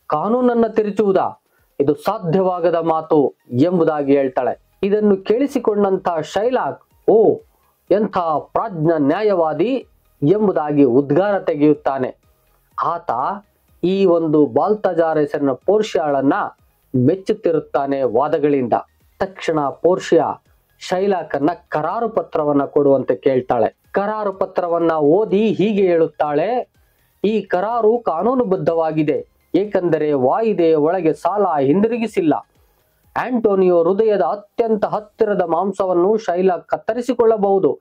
ಕಾನೂನನ್ನ ತಿರುಚುವುದಾ? ಇದು ಸಾಧ್ಯವಾಗದ ಮಾತು ಎಂಬುದಾಗಿ ಹೇಳ್ತಾಳೆ. ಇದನ್ನು ಕೇಳಿಸಿಕೊಂಡಂತ ಶೈಲಾಕ್, ಓ ಎಂಥ ಪ್ರಾಜ್ಞ ನ್ಯಾಯವಾದಿ ಎಂಬುದಾಗಿ ಉದ್ಗಾರ ತೆಗೆಯುತ್ತಾನೆ. ಆತ ಈ ಒಂದು ಬಾಲ್ತಜಾರ್ ಹೆಸರಿನ ಪೋರ್ಷಿಯಾಳನ್ನ ಮೆಚ್ಚುತ್ತಿರುತ್ತಾನೆ ವಾದಗಳಿಂದ. ತಕ್ಷಣ ಪೋರ್ಷಿಯಾ ಶೈಲಾಕನ್ನ ಕರಾರು ಪತ್ರವನ್ನ ಕೊಡುವಂತೆ ಕೇಳ್ತಾಳೆ. ಕರಾರು ಪತ್ರವನ್ನ ಓದಿ ಹೀಗೆ ಹೇಳುತ್ತಾಳೆ, ಈ ಕರಾರು ಕಾನೂನುಬದ್ಧವಾಗಿದೆ, ಏಕೆಂದರೆ ವಾಯಿದೆಯ ಒಳಗೆ ಸಾಲ ಹಿಂದಿರುಗಿಸಿಲ್ಲ. ಆಂಟೋನಿಯೋ ಹೃದಯದ ಅತ್ಯಂತ ಹತ್ತಿರದ ಮಾಂಸವನ್ನು ಶೈಲಾಕ್ ಕತ್ತರಿಸಿಕೊಳ್ಳಬಹುದು.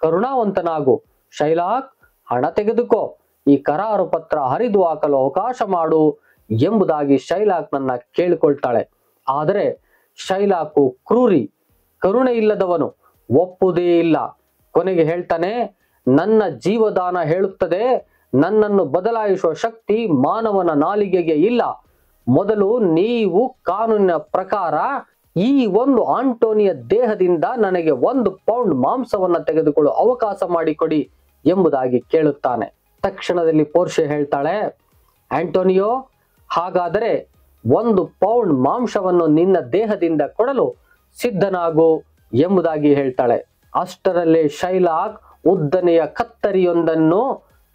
ಕರುಣಾವಂತನಾಗು ಶೈಲಾಕ್, ಹಣ ತೆಗೆದುಕೋ, ಈ ಕರಾರು ಪತ್ರ ಹರಿದು ಹಾಕಲು ಅವಕಾಶ ಮಾಡು ಎಂಬುದಾಗಿ ಶೈಲಾಕ್ ನನ್ನ ಕೇಳಿಕೊಳ್ತಾಳೆ. ಆದರೆ ಶೈಲಾಕು ಕ್ರೂರಿ, ಕರುಣೆ ಇಲ್ಲದವನು, ಒಪ್ಪುವುದೇ ಇಲ್ಲ. ಕೊನೆಗೆ ಹೇಳ್ತಾನೆ, ನನ್ನ ಜೀವದಾನ ಹೇಳುತ್ತದೆ, ನನ್ನನ್ನು ಬದಲಾಯಿಸುವ ಶಕ್ತಿ ಮಾನವನ ನಾಲಿಗೆಗೆ ಇಲ್ಲ. ಮೊದಲು ನೀವು ಕಾನೂನಿನ ಪ್ರಕಾರ ಈ ಒಂದು ಆಂಟೋನಿಯ ದೇಹದಿಂದ ನನಗೆ 1 ಪೌಂಡ್ ಮಾಂಸವನ್ನ ತೆಗೆದುಕೊಳ್ಳುವ ಅವಕಾಶ ಮಾಡಿಕೊಡಿ ಎಂಬುದಾಗಿ ಕೇಳುತ್ತಾನೆ. ತಕ್ಷಣದಲ್ಲಿ ಪೋರ್ಷಿಯಾ ಹೇಳ್ತಾಳೆ, ಆಂಟೋನಿಯೋ, ಹಾಗಾದರೆ 1 ಪೌಂಡ್ ಮಾಂಸವನ್ನು ನಿನ್ನ ದೇಹದಿಂದ ಕೊಡಲು ಸಿದ್ಧನಾಗು ಎಂಬುದಾಗಿ ಹೇಳ್ತಾಳೆ. ಅಷ್ಟರಲ್ಲೇ ಶೈಲಾಕ್ ಉದ್ದನೆಯ ಕತ್ತರಿಯೊಂದನ್ನು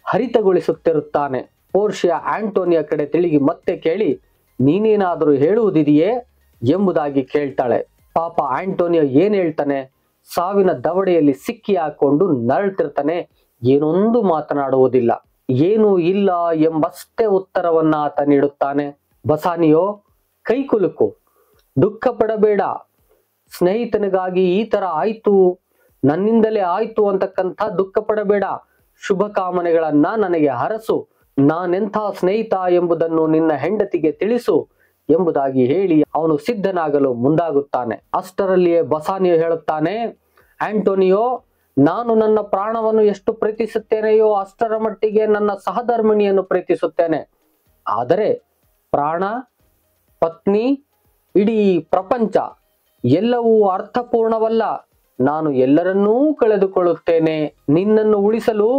ಹರಿತಗೊಳಿಸುತ್ತಿರುತ್ತಾನೆ. ಪೋರ್ಷಿಯಾ ಆಂಟೋನಿಯ ಕಡೆ ತಿರುಗಿ ಮತ್ತೆ ಕೇಳಿ, ನೀನೇನಾದರೂ ಹೇಳುವುದಿದೆಯೇ ಎಂಬುದಾಗಿ ಕೇಳ್ತಾಳೆ. ಪಾಪ ಆಂಟೋನಿಯೋ ಏನ್ ಹೇಳ್ತಾನೆ? ಸಾವಿನ ದವಡೆಯಲ್ಲಿ ಸಿಕ್ಕಿ ಹಾಕೊಂಡು ನರಳ್ತಿರ್ತಾನೆ. ಏನೊಂದು ಮಾತನಾಡುವುದಿಲ್ಲ. ಏನೂ ಇಲ್ಲ ಎಂಬಷ್ಟೇ ಉತ್ತರವನ್ನ ಆತ ನೀಡುತ್ತಾನೆ. ಬಸಾನಿಯೋ, ಕೈಕುಲುಕು, ದುಃಖ ಪಡಬೇಡ. ಸ್ನೇಹಿತನಿಗಾಗಿ ಈ ತರ ಆಯ್ತು, ನನ್ನಿಂದಲೇ ಆಯ್ತು ಅಂತಕ್ಕಂಥ ದುಃಖ ಪಡಬೇಡ. ಶುಭ ಕಾಮನೆಗಳನ್ನ ನನಗೆ ಹರಸು. ನಾನೆಂಥ ಸ್ನೇಹಿತ ಎಂಬುದನ್ನು ನಿನ್ನ ಹೆಂಡತಿಗೆ ತಿಳಿಸು ಎಂಬುದಾಗಿ ಹೇಳಿ ಅವನು ಸಿದ್ಧನಾಗಲು ಮುಂದಾಗುತ್ತಾನೆ. ಅಷ್ಟರಲ್ಲಿಯೇ ಬಸಾನಿಯೋ ಹೇಳುತ್ತಾನೆ, ಆಂಟೋನಿಯೋ, ನಾನು ನನ್ನ ಪ್ರಾಣವನ್ನು ಎಷ್ಟು ಪ್ರೀತಿಸುತ್ತೇನೆಯೋ ಅಷ್ಟರ ಮಟ್ಟಿಗೆ ನನ್ನ ಸಹಧರ್ಮಿಣಿಯನ್ನು ಪ್ರೀತಿಸುತ್ತೇನೆ. ಆದರೆ ಪ್ರಾಣ, ಪತ್ನಿ, ಇಡೀ ಪ್ರಪಂಚ ಎಲ್ಲವೂ ಅರ್ಥಪೂರ್ಣವಲ್ಲ. ನಾನು ಎಲ್ಲರನ್ನೂ ಕಳೆದುಕೊಳ್ಳುತ್ತೇನೆ. ನಿನ್ನನ್ನು ಉಳಿಸಲು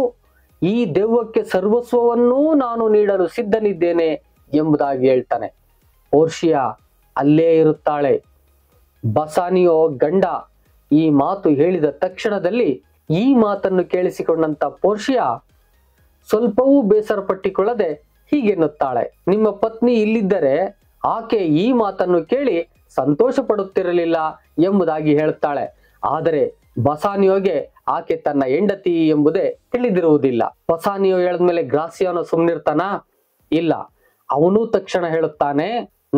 ಈ ದೆವ್ವಕ್ಕೆ ಸರ್ವಸ್ವವನ್ನೂ ನಾನು ನೀಡಲು ಸಿದ್ಧನಿದ್ದೇನೆ ಎಂಬುದಾಗಿ ಹೇಳ್ತಾನೆ. ಪೋರ್ಷಿಯಾ ಅಲ್ಲೇ ಇರುತ್ತಾಳೆ. ಬಸಾನಿಯೋ ಗಂಡ ಈ ಮಾತು ಹೇಳಿದ ತಕ್ಷಣದಲ್ಲಿ ಈ ಮಾತನ್ನು ಕೇಳಿಸಿಕೊಂಡಂತ ಪೋರ್ಷಿಯಾ ಸ್ವಲ್ಪವೂ ಬೇಸರ ಪಟ್ಟಿಕೊಳ್ಳದೆ ಹೀಗೆನ್ನುತ್ತಾಳೆ, ನಿಮ್ಮ ಪತ್ನಿ ಇಲ್ಲಿದ್ದರೆ ಆಕೆ ಈ ಮಾತನ್ನು ಕೇಳಿ ಸಂತೋಷ ಪಡುತ್ತಿರಲಿಲ್ಲ ಎಂಬುದಾಗಿ ಹೇಳುತ್ತಾಳೆ. ಆದರೆ ಬಸಾನಿಯೋಗೆ ಆಕೆ ತನ್ನ ಹೆಂಡತಿ ಎಂಬುದೇ ತಿಳಿದಿರುವುದಿಲ್ಲ. ಬಸಾನಿಯೋ ಹೇಳಿದ್ಮೇಲೆ ಗ್ರಾಸಿಯಾನೋ ಸುಮ್ನಿರ್ತಾನ? ಇಲ್ಲ, ಅವನು ತಕ್ಷಣ ಹೇಳುತ್ತಾನೆ,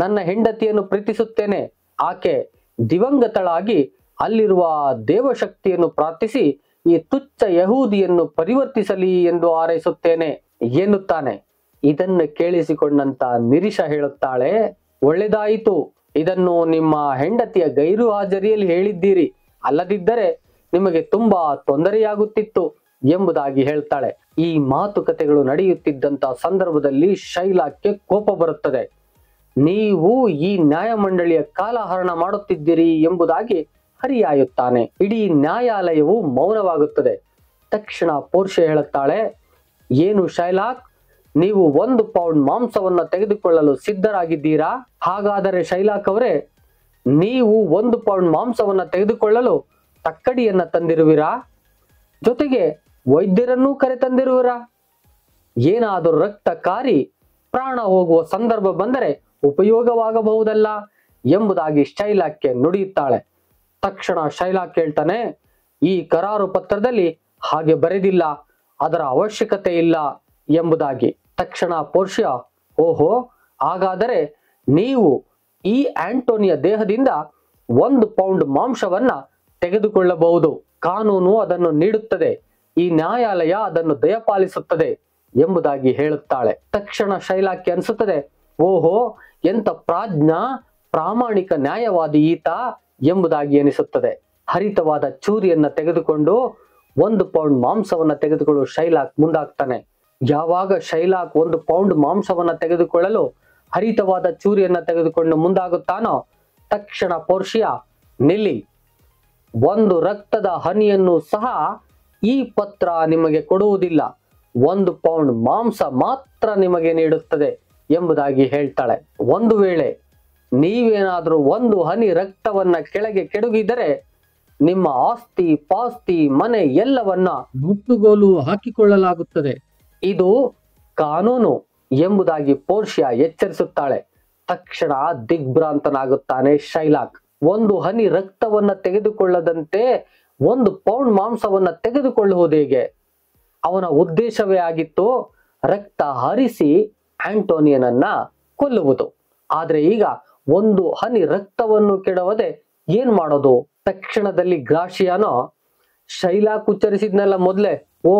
ನನ್ನ ಹೆಂಡತಿಯನ್ನು ಪ್ರೀತಿಸುತ್ತೇನೆ. ಆಕೆ ದಿವಂಗತಳಾಗಿ ಅಲ್ಲಿರುವ ದೇವಶಕ್ತಿಯನ್ನು ಪ್ರಾರ್ಥಿಸಿ ಈ ತುಚ್ಛ ಯಹೂದಿಯನ್ನು ಪರಿವರ್ತಿಸಲಿ ಎಂದು ಹಾರೈಸುತ್ತೇನೆ ಎನ್ನುತ್ತಾನೆ. ಇದನ್ನು ಕೇಳಿಸಿಕೊಂಡಂತ ನಿರೀಶಾ ಹೇಳುತ್ತಾಳೆ, ಒಳ್ಳೆದಾಯಿತು, ಇದನ್ನು ನಿಮ್ಮ ಹೆಂಡತಿಯ ಗೈರು ಹಾಜರಿಯಲ್ಲಿ ಹೇಳಿದ್ದೀರಿ, ಅಲ್ಲದಿದ್ದರೆ ನಿಮಗೆ ತುಂಬಾ ತೊಂದರೆಯಾಗುತ್ತಿತ್ತು ಎಂಬುದಾಗಿ ಹೇಳ್ತಾಳೆ. ಈ ಮಾತುಕತೆಗಳು ನಡೆಯುತ್ತಿದ್ದಂತ ಸಂದರ್ಭದಲ್ಲಿ ಶೈಲಾಕ್ಕೆ ಕೋಪ ಬರುತ್ತದೆ. ನೀವು ಈ ನ್ಯಾಯಮಂಡಳಿಯ ಕಾಲಹರಣ ಮಾಡುತ್ತಿದ್ದೀರಿ ಎಂಬುದಾಗಿ ಹರಿಯಾಯುತ್ತಾನೆ. ಇಡೀ ನ್ಯಾಯಾಲಯವು ಮೌನವಾಗುತ್ತದೆ. ತಕ್ಷಣ ಪೋರ್ಷಿಯಾ ಹೇಳುತ್ತಾಳೆ, ಏನು ಶೈಲಾಕ್, ನೀವು 1 ಪೌಂಡ್ ಮಾಂಸವನ್ನ ತೆಗೆದುಕೊಳ್ಳಲು ಸಿದ್ಧರಾಗಿದ್ದೀರಾ? ಹಾಗಾದರೆ ಶೈಲಾಕ್ ಅವರೇ, ನೀವು 1 ಪೌಂಡ್ ಮಾಂಸವನ್ನ ತೆಗೆದುಕೊಳ್ಳಲು ತಕ್ಕಡಿಯನ್ನ ತಂದಿರುವಿರಾ? ಜೊತೆಗೆ ವೈದ್ಯರನ್ನೂ ಕರೆತಂದಿರುವಿರಾ? ಏನಾದರೂ ರಕ್ತ ಕಾರಿ ಪ್ರಾಣ ಹೋಗುವ ಸಂದರ್ಭ ಬಂದರೆ ಉಪಯೋಗವಾಗಬಹುದಲ್ಲ ಎಂಬುದಾಗಿ ಶೈಲಾಕ್ಗೆ ನುಡಿಯುತ್ತಾಳೆ. ತಕ್ಷಣ ಶೈಲಾಕ್ ಹೇಳ್ತಾನೆ, ಈ ಕರಾರು ಪತ್ರದಲ್ಲಿ ಹಾಗೆ ಬರೆದಿಲ್ಲ, ಅದರ ಅವಶ್ಯಕತೆ ಇಲ್ಲ ಎಂಬುದಾಗಿ. ತಕ್ಷಣ ಪೋರ್ಷಿಯಾ, ಓಹೋ, ಹಾಗಾದರೆ ನೀವು ಈ ಆಂಟೋನಿಯ ದೇಹದಿಂದ 1 ಪೌಂಡ್ ಮಾಂಸವನ್ನ ತೆಗೆದುಕೊಳ್ಳಬಹುದು. ಕಾನೂನು ಅದನ್ನು ನೀಡುತ್ತದೆ, ಈ ನ್ಯಾಯಾಲಯ ಅದನ್ನು ದಯಪಾಲಿಸುತ್ತದೆ ಎಂಬುದಾಗಿ ಹೇಳುತ್ತಾಳೆ. ತಕ್ಷಣ ಶೈಲಾಕ್ಕೆ ಅನಿಸುತ್ತದೆ, ಓಹೋ, ಎಂತ ಪ್ರಾಮಾಣಿಕ ನ್ಯಾಯವಾದಿ ಈತ ಎಂಬುದಾಗಿ ಎನಿಸುತ್ತದೆ. ಹರಿತವಾದ ಚೂರಿಯನ್ನ ತೆಗೆದುಕೊಂಡು 1 ಪೌಂಡ್ ಮಾಂಸವನ್ನ ತೆಗೆದುಕೊಳ್ಳಲು ಶೈಲಾಕ್ ಮುಂದಾಗ್ತಾನೆ. ಯಾವಾಗ ಶೈಲಾಕ್ 1 ಪೌಂಡ್ ಮಾಂಸವನ್ನ ತೆಗೆದುಕೊಳ್ಳಲು ಹರಿತವಾದ ಚೂರಿಯನ್ನ ತೆಗೆದುಕೊಂಡು ಮುಂದಾಗುತ್ತಾನೋ ತಕ್ಷಣ ಪೋರ್ಷಿಯಾ, ನಿಲ್ಲಿ, 1 ರಕ್ತದ ಹನಿಯನ್ನು ಸಹ ಈ ಪತ್ರ ನಿಮಗೆ ಕೊಡುವುದಿಲ್ಲ, 1 ಪೌಂಡ್ ಮಾಂಸ ಮಾತ್ರ ನಿಮಗೆ ನೀಡುತ್ತದೆ ಎಂಬುದಾಗಿ ಹೇಳ್ತಾಳೆ. ಒಂದು ವೇಳೆ ನೀವೇನಾದ್ರೂ 1 ಹನಿ ರಕ್ತವನ್ನ ಕೆಳಗೆ ಕೆಡಗಿದರೆ ನಿಮ್ಮ ಆಸ್ತಿ ಪಾಸ್ತಿ ಮನೆ ಎಲ್ಲವನ್ನ ಮುಟ್ಟುಗೋಲು ಹಾಕಿಕೊಳ್ಳಲಾಗುತ್ತದೆ. ಇದು ಕಾನೂನು ಎಂಬುದಾಗಿ ಪೋರ್ಷಿಯಾ ಎಚ್ಚರಿಸುತ್ತಾಳೆ. ತಕ್ಷಣ ದಿಗ್ಭ್ರಾಂತನಾಗುತ್ತಾನೆ ಶೈಲಾಕ್. 1 ಹನಿ ರಕ್ತವನ್ನ ತೆಗೆದುಕೊಳ್ಳದಂತೆ 1 ಪೌಂಡ್ ಮಾಂಸವನ್ನ ತೆಗೆದುಕೊಳ್ಳುವುದು ಹೇಗೆ? ಅವನ ಉದ್ದೇಶವೇ ಆಗಿತ್ತು ರಕ್ತ ಹರಿಸಿ ಆಂಟೋನಿಯನನ್ನ ಕೊಲ್ಲುವುದು. ಆದ್ರೆ ಈಗ 1 ಹನಿ ರಕ್ತವನ್ನು ಕೆಡವದೆ ಏನ್ ಮಾಡೋದು? ತಕ್ಷಣದಲ್ಲಿ ಗ್ರಾಷಿಯಾನೋ ಶೈಲಾಕ್ ಉಚ್ಚರಿಸಿದ್ನೆಲ್ಲ ಮೊದ್ಲೆ, ಓ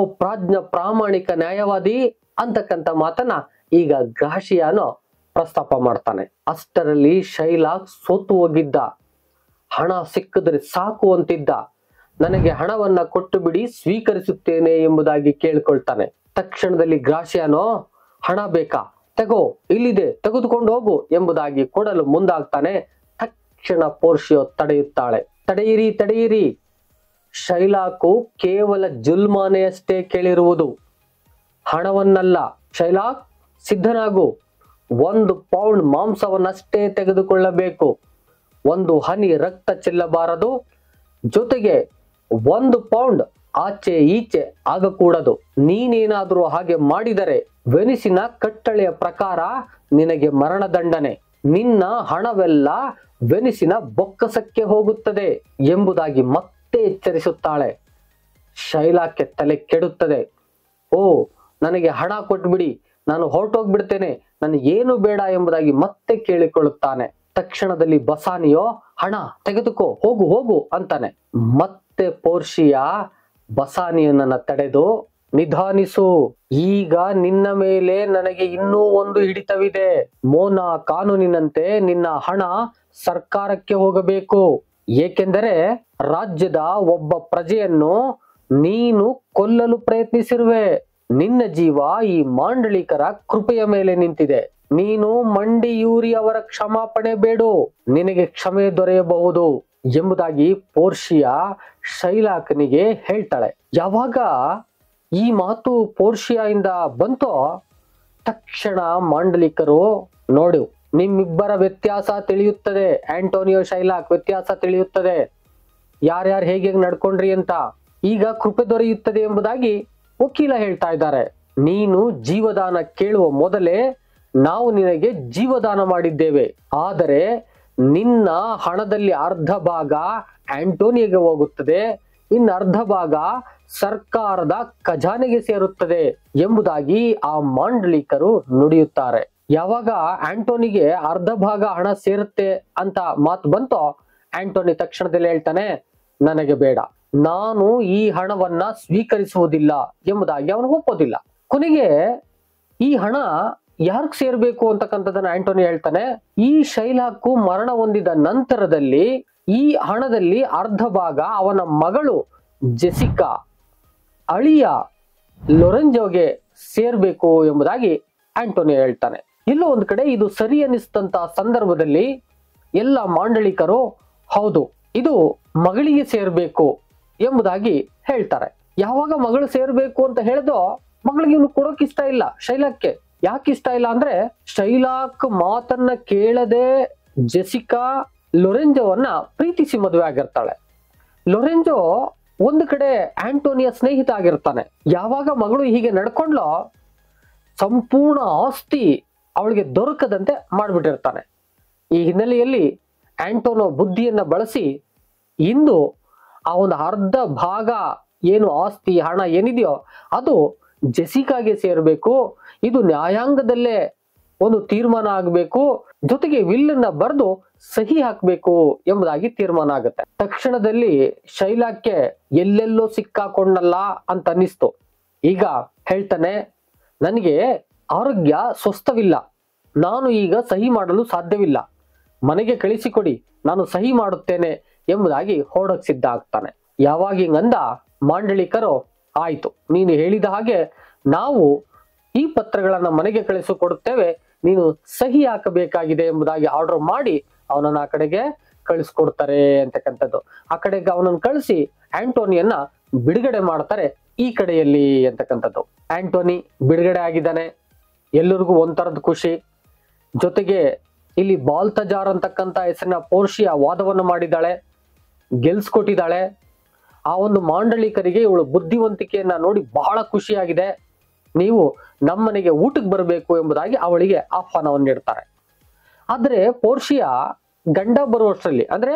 ಪ್ರಾಮಾಣಿಕ ನ್ಯಾಯವಾದಿ ಅಂತಕ್ಕಂಥ ಮಾತನ್ನ ಈಗ ಗ್ರಾಷಿಯಾನೋ ಪ್ರಸ್ತಾಪ ಮಾಡ್ತಾನೆ. ಅಷ್ಟರಲ್ಲಿ ಶೈಲಾಕ್ ಸೋತು ಹೋಗಿದ್ದ. ಹಣ ಸಿಕ್ಕಿದ್ರೆ ಸಾಕು ಅಂತಿದ್ದ. ನನಗೆ ಹಣವನ್ನ ಕೊಟ್ಟು ಬಿಡಿ, ಸ್ವೀಕರಿಸುತ್ತೇನೆ ಎಂಬುದಾಗಿ ಕೇಳ್ಕೊಳ್ತಾನೆ. ತಕ್ಷಣದಲ್ಲಿ ಗ್ರಾಷಿಯಾನೋ, ಹಣ ಬೇಕಾ? ತಗೋ, ಇಲ್ಲಿದೆ, ತೆಗೆದುಕೊಂಡು ಹೋಗು ಎಂಬುದಾಗಿ ಕೊಡಲು ಮುಂದಾಗ್ತಾನೆ. ತಕ್ಷಣ ಪೋರ್ಷಿಯೋ ತಡೆಯುತ್ತಾಳೆ. ತಡೆಯಿರಿ, ಶೈಲಾಕು ಕೇವಲ ಜುಲ್ಮಾನೆಯಷ್ಟೇ ಕೇಳಿರುವುದು, ಹಣವನ್ನಲ್ಲ. ಶೈಲಾಕ್, ಸಿದ್ಧನಾಗು. 1 ಪೌಂಡ್ ಮಾಂಸವನ್ನಷ್ಟೇ ತೆಗೆದುಕೊಳ್ಳಬೇಕು. 1 ಹನಿ ರಕ್ತ ಚೆಲ್ಲಬಾರದು. ಜೊತೆಗೆ 1 ಪೌಂಡ್ ಆಚೆ ಈಚೆ ಆಗಕೂಡದು. ನೀನೇನಾದ್ರೂ ಹಾಗೆ ಮಾಡಿದರೆ ವೆನಿಸಿನ ಕಟ್ಟಳೆಯ ಪ್ರಕಾರ ನಿನಗೆ ಮರಣದಂಡನೆ. ನಿನ್ನ ಹಣವೆಲ್ಲ ವೆನಿಸಿನ ಬೊಕ್ಕಸಕ್ಕೆ ಹೋಗುತ್ತದೆ ಎಂಬುದಾಗಿ ಮತ್ತೆ ಎಚ್ಚರಿಸುತ್ತಾಳೆ. ಶೈಲಾಕ್ಕೆ ತಲೆ ಕೆಡುತ್ತದೆ. ಓ, ನನಗೆ ಹಣ ಕೊಟ್ಬಿಡಿ, ನಾನು ಹೊರಟೋಗ್ಬಿಡ್ತೇನೆ, ನನಗೇನು ಬೇಡ ಎಂಬುದಾಗಿ ಮತ್ತೆ ಕೇಳಿಕೊಳ್ಳುತ್ತಾನೆ. ತಕ್ಷಣದಲ್ಲಿ ಬಸಾನಿಯೋ, ಹಣ ತೆಗೆದುಕೋ, ಹೋಗು ಹೋಗು ಅಂತಾನೆ. ಮತ್ತೆ ಪೋರ್ಷಿಯಾ ಬಸಾನಿಯನ್ನ ತಡೆದು, ನಿಧಾನಿಸು, ಈಗ ನಿನ್ನ ಮೇಲೆ ನನಗೆ ಇನ್ನೂ ಒಂದು ಹಿಡಿತವಿದೆ. ಮೋನಾ ಕಾನೂನಿನಂತೆ ನಿನ್ನ ಹಣ ಸರ್ಕಾರಕ್ಕೆ ಹೋಗಬೇಕು. ಏಕೆಂದರೆ ರಾಜ್ಯದ ಒಬ್ಬ ಪ್ರಜೆಯನ್ನು ನೀನು ಕೊಲ್ಲಲು ಪ್ರಯತ್ನಿಸಿರುವೆ. ನಿನ್ನ ಜೀವ ಈ ಮಾಂಡಳಿಕರ ಕೃಪೆಯ ಮೇಲೆ ನಿಂತಿದೆ. ನೀನು ಮಂಡಿಯೂರಿ ಅವರ ಕ್ಷಮಾಪಣೆ ಬೇಡು, ನಿನಗೆ ಕ್ಷಮೆ ದೊರೆಯಬಹುದು ಎಂಬುದಾಗಿ ಪೋರ್ಷಿಯಾ ಶೈಲಾಕನಿಗೆ ಹೇಳ್ತಾಳೆ. ಯಾವಾಗ ಈ ಮಾತು ಪೋರ್ಷಿಯಾ ಇಂದ ಬಂತೋ ತಕ್ಷಣ ಮಾಂಡಲಿಕರು, ನೋಡು, ನಿಮ್ಮಿಬ್ಬರ ವ್ಯತ್ಯಾಸ ತಿಳಿಯುತ್ತದೆ, ಆಂಟೋನಿಯೋ ಶೈಲಾಕ್ ವ್ಯತ್ಯಾಸ ತಿಳಿಯುತ್ತದೆ, ಯಾರ್ಯಾರು ಹೇಗೆ ನಡ್ಕೊಂಡ್ರಿ ಅಂತ ಈಗ ಕೃಪೆ ದೊರೆಯುತ್ತದೆ ಎಂಬುದಾಗಿ ವಕೀಲ ಹೇಳ್ತಾ ಇದ್ದಾರೆ. ನೀನು ಜೀವದಾನ ಕೇಳುವ ಮೊದಲೇ ನಾವು ನಿನಗೆ ಜೀವದಾನ ಮಾಡಿದ್ದೇವೆ. ಆದರೆ ನಿನ್ನ ಹಣದಲ್ಲಿ ಅರ್ಧ ಭಾಗ ಆಂಟೋನಿಯೋಗೆ ಹೋಗುತ್ತದೆ, ಇನ್ನು ಅರ್ಧ ಭಾಗ ಸರ್ಕಾರದ ಖಜಾನೆಗೆ ಸೇರುತ್ತದೆ ಎಂಬುದಾಗಿ ಆ ಮಾಂಡಲಿಕರು ನುಡಿಯುತ್ತಾರೆ. ಯಾವಾಗ ಆಂಟೋನಿಗೆ ಅರ್ಧ ಭಾಗ ಹಣ ಸೇರುತ್ತೆ ಅಂತ ಮಾತು ಬಂತೋ ಆಂಟೋನಿ ತಕ್ಷಣದಲ್ಲಿ ಹೇಳ್ತಾನೆ, ನನಗೆ ಬೇಡ, ನಾನು ಈ ಹಣವನ್ನ ಸ್ವೀಕರಿಸುವುದಿಲ್ಲ ಎಂಬುದಾಗಿ ಅವನು ಒಪ್ಪೋದಿಲ್ಲ. ಕೊನೆಗೆ ಈ ಹಣ ಯಾರಿಗೆ ಸೇರ್ಬೇಕು ಅಂತಕ್ಕಂಥದ್ದನ್ನ ಆಂಟೋನಿ ಹೇಳ್ತಾನೆ. ಈ ಶೈಲಾಕು ಮರಣ ಹೊಂದಿದ ನಂತರದಲ್ಲಿ ಈ ಹಣದಲ್ಲಿ ಅರ್ಧ ಭಾಗ ಅವನ ಮಗಳು ಜೆಸಿಕಾ ಅಳಿಯ ಲೊರೆಂಜೋಗೆ ಸೇರ್ಬೇಕು ಎಂಬುದಾಗಿ ಆಂಟೋನಿ ಹೇಳ್ತಾನೆ. ಎಲ್ಲೋ ಒಂದ್ ಕಡೆ ಇದು ಸರಿ ಅನಿಸ್ತಂತ ಸಂದರ್ಭದಲ್ಲಿ ಎಲ್ಲ ಮಾಂಡಳಿಕರು ಹೌದು, ಇದು ಮಗಳಿಗೆ ಸೇರ್ಬೇಕು ಎಂಬುದಾಗಿ ಹೇಳ್ತಾರೆ. ಯಾವಾಗ ಮಗಳು ಸೇರ್ಬೇಕು ಅಂತ ಹೇಳ್ದೋ ಮಗಳಿಗೆ ಇವನು ಕೊಡೋಕ್ ಇಷ್ಟ ಇಲ್ಲ ಶೈಲಾಕ್ಗೆ. ಯಾಕೆ ಇಷ್ಟ ಇಲ್ಲ ಅಂದ್ರೆ, ಶೈಲಾಕ್ ಮಾತನ್ನ ಕೇಳದೆ ಜೆಸಿಕಾ ಲೊರೆಂಜೋವನ್ನ ಪ್ರೀತಿಸಿ ಮದುವೆ ಆಗಿರ್ತಾಳೆ. ಲೊರೆಂಜೋ ಒಂದು ಕಡೆ ಆಂಟೋನಿಯ ಸ್ನೇಹಿತ ಆಗಿರ್ತಾನೆ. ಯಾವಾಗ ಮಗಳು ಹೀಗೆ ನಡ್ಕೊಂಡ್ಲೋ ಸಂಪೂರ್ಣ ಆಸ್ತಿ ಅವಳಿಗೆ ದೊರಕದಂತೆ ಮಾಡ್ಬಿಟ್ಟಿರ್ತಾನೆ. ಈ ಹಿನ್ನೆಲೆಯಲ್ಲಿ ಆಂಟೋನೋ ಬುದ್ಧಿಯನ್ನ ಬಳಸಿ ಇಂದು ಆ ಒಂದು ಅರ್ಧ ಭಾಗ ಏನು ಆಸ್ತಿ ಹಣ ಏನಿದೆಯೋ ಅದು ಜೆಸಿಕಾಗೆ ಸೇರ್ಬೇಕು, ಇದು ನ್ಯಾಯಾಂಗದಲ್ಲೇ ಒಂದು ತೀರ್ಮಾನ ಆಗ್ಬೇಕು, ಜೊತೆಗೆ ವಿಲ್ಲನ್ನ ಬರೆದು ಸಹಿ ಹಾಕ್ಬೇಕು ಎಂಬುದಾಗಿ ತೀರ್ಮಾನ ಆಗುತ್ತೆ. ತಕ್ಷಣದಲ್ಲಿ ಶೈಲಾಕ್ಕೆ ಎಲ್ಲೆಲ್ಲೋ ಸಿಕ್ಕಾಕೊಂಡಲ್ಲ ಅಂತ ಅನ್ನಿಸ್ತು. ಈಗ ಹೇಳ್ತಾನೆ, ನನಗೆ ಆರೋಗ್ಯ ಸ್ವಸ್ಥವಿಲ್ಲ, ನಾನು ಈಗ ಸಹಿ ಮಾಡಲು ಸಾಧ್ಯವಿಲ್ಲ, ಮನೆಗೆ ಕಳಿಸಿಕೊಡಿ, ನಾನು ಸಹಿ ಮಾಡುತ್ತೇನೆ ಎಂಬುದಾಗಿ ಹೊರಡಕ್ ಸಿದ್ಧ ಆಗ್ತಾನೆ. ಯಾವಾಗ ಹಿಂಗಂದ ಮಾಂಡಳಿಕರು, ಆಯ್ತು, ನೀನು ಹೇಳಿದ ಹಾಗೆ ನಾವು ಈ ಪತ್ರಗಳನ್ನ ಮನೆಗೆ ಕಳಿಸಿಕೊಡುತ್ತೇವೆ, ನೀನು ಸಹಿ ಹಾಕಬೇಕಾಗಿದೆ ಎಂಬುದಾಗಿ ಆರ್ಡರ್ ಮಾಡಿ ಅವನನ್ನ ಆ ಕಡೆಗೆ ಕಳಿಸ್ಕೊಡ್ತಾರೆ ಅಂತಕ್ಕಂಥದ್ದು. ಆ ಕಡೆಗೆ ಅವನನ್ನು ಕಳಿಸಿ ಆಂಟೋನಿಯನ್ನ ಬಿಡುಗಡೆ ಮಾಡ್ತಾರೆ ಈ ಕಡೆಯಲ್ಲಿ ಅಂತಕ್ಕಂಥದ್ದು. ಆಂಟೋನಿ ಬಿಡುಗಡೆ ಆಗಿದ್ದಾನೆ, ಎಲ್ಲರಿಗೂ ಒಂಥರದ ಖುಷಿ. ಜೊತೆಗೆ ಇಲ್ಲಿ ಬಾಲ್ತಜಾರ್ ಅಂತಕ್ಕಂಥ ಹೆಸರಿನ ಪೋರ್ಷಿಯಾ ವಾದವನ್ನು ಮಾಡಿದ್ದಾಳೆ, ಗೆಲ್ಸ್ಕೊಟ್ಟಿದ್ದಾಳೆ. ಆ ಒಂದು ಮಾಂಡಳಿಕರಿಗೆ ಇವಳು ಬುದ್ಧಿವಂತಿಕೆಯನ್ನ ನೋಡಿ ಬಹಳ ಖುಷಿಯಾಗಿದೆ. ನೀವು ನಮ್ಮನೆಗೆ ಊಟಕ್ಕೆ ಬರಬೇಕು ಎಂಬುದಾಗಿ ಅವಳಿಗೆ ಆಹ್ವಾನವನ್ನು ನೀಡ್ತಾರೆ. ಆದ್ರೆ ಪೋರ್ಷಿಯಾ ಗಂಡ ಬರುವಷ್ಟರಲ್ಲಿ ಅಂದ್ರೆ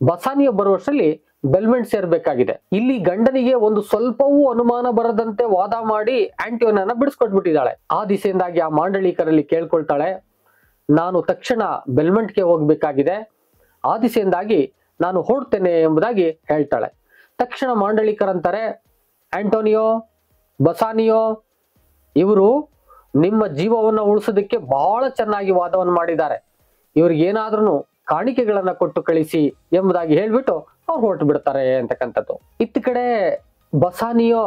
ಬಸಾನಿಯ ಬರುವಷ್ಟರಲ್ಲಿ ಬೆಲ್ಮೆಂಟ್ ಸೇರ್ಬೇಕಾಗಿದೆ. ಇಲ್ಲಿ ಗಂಡನಿಗೆ ಒಂದು ಸ್ವಲ್ಪವೂ ಅನುಮಾನ ಬರದಂತೆ ವಾದ ಮಾಡಿ ಆಂಟೋನಿಯನ್ನ ಬಿಡಿಸ್ಕೊಟ್ಬಿಟ್ಟಿದ್ದಾಳೆ. ಆ ದಿಸೆಯಿಂದಾಗಿ ಆ ಮಾಂಡಳಿಕರಲ್ಲಿ ಕೇಳ್ಕೊಳ್ತಾಳೆ, ನಾನು ತಕ್ಷಣ ಬೆಲ್ಮೆಂಟ್ಗೆ ಹೋಗ್ಬೇಕಾಗಿದೆ, ಆ ದಿಸೆಯಿಂದಾಗಿ ನಾನು ಹೊರಡ್ತೇನೆ ಎಂಬುದಾಗಿ ಹೇಳ್ತಾಳೆ. ತಕ್ಷಣ ಮಾಂಡಳಿಕರಂತಾರೆ, ಆಂಟೋನಿಯೋ ಬಸಾನಿಯೋ ಇವರು ನಿಮ್ಮ ಜೀವವನ್ನು ಉಳಿಸೋದಕ್ಕೆ ಬಹಳ ಚೆನ್ನಾಗಿ ವಾದವನ್ನು ಮಾಡಿದ್ದಾರೆ, ಇವ್ರಿಗೆ ಏನಾದ್ರೂ ಕಾಣಿಕೆಗಳನ್ನ ಕೊಟ್ಟು ಕಳಿಸಿ ಎಂಬುದಾಗಿ ಹೇಳ್ಬಿಟ್ಟು ಅವ್ರು ಹೊರಟು ಬಿಡ್ತಾರೆ ಅಂತಕ್ಕಂಥದ್ದು. ಇತ್ತ ಕಡೆ ಬಸಾನಿಯೋ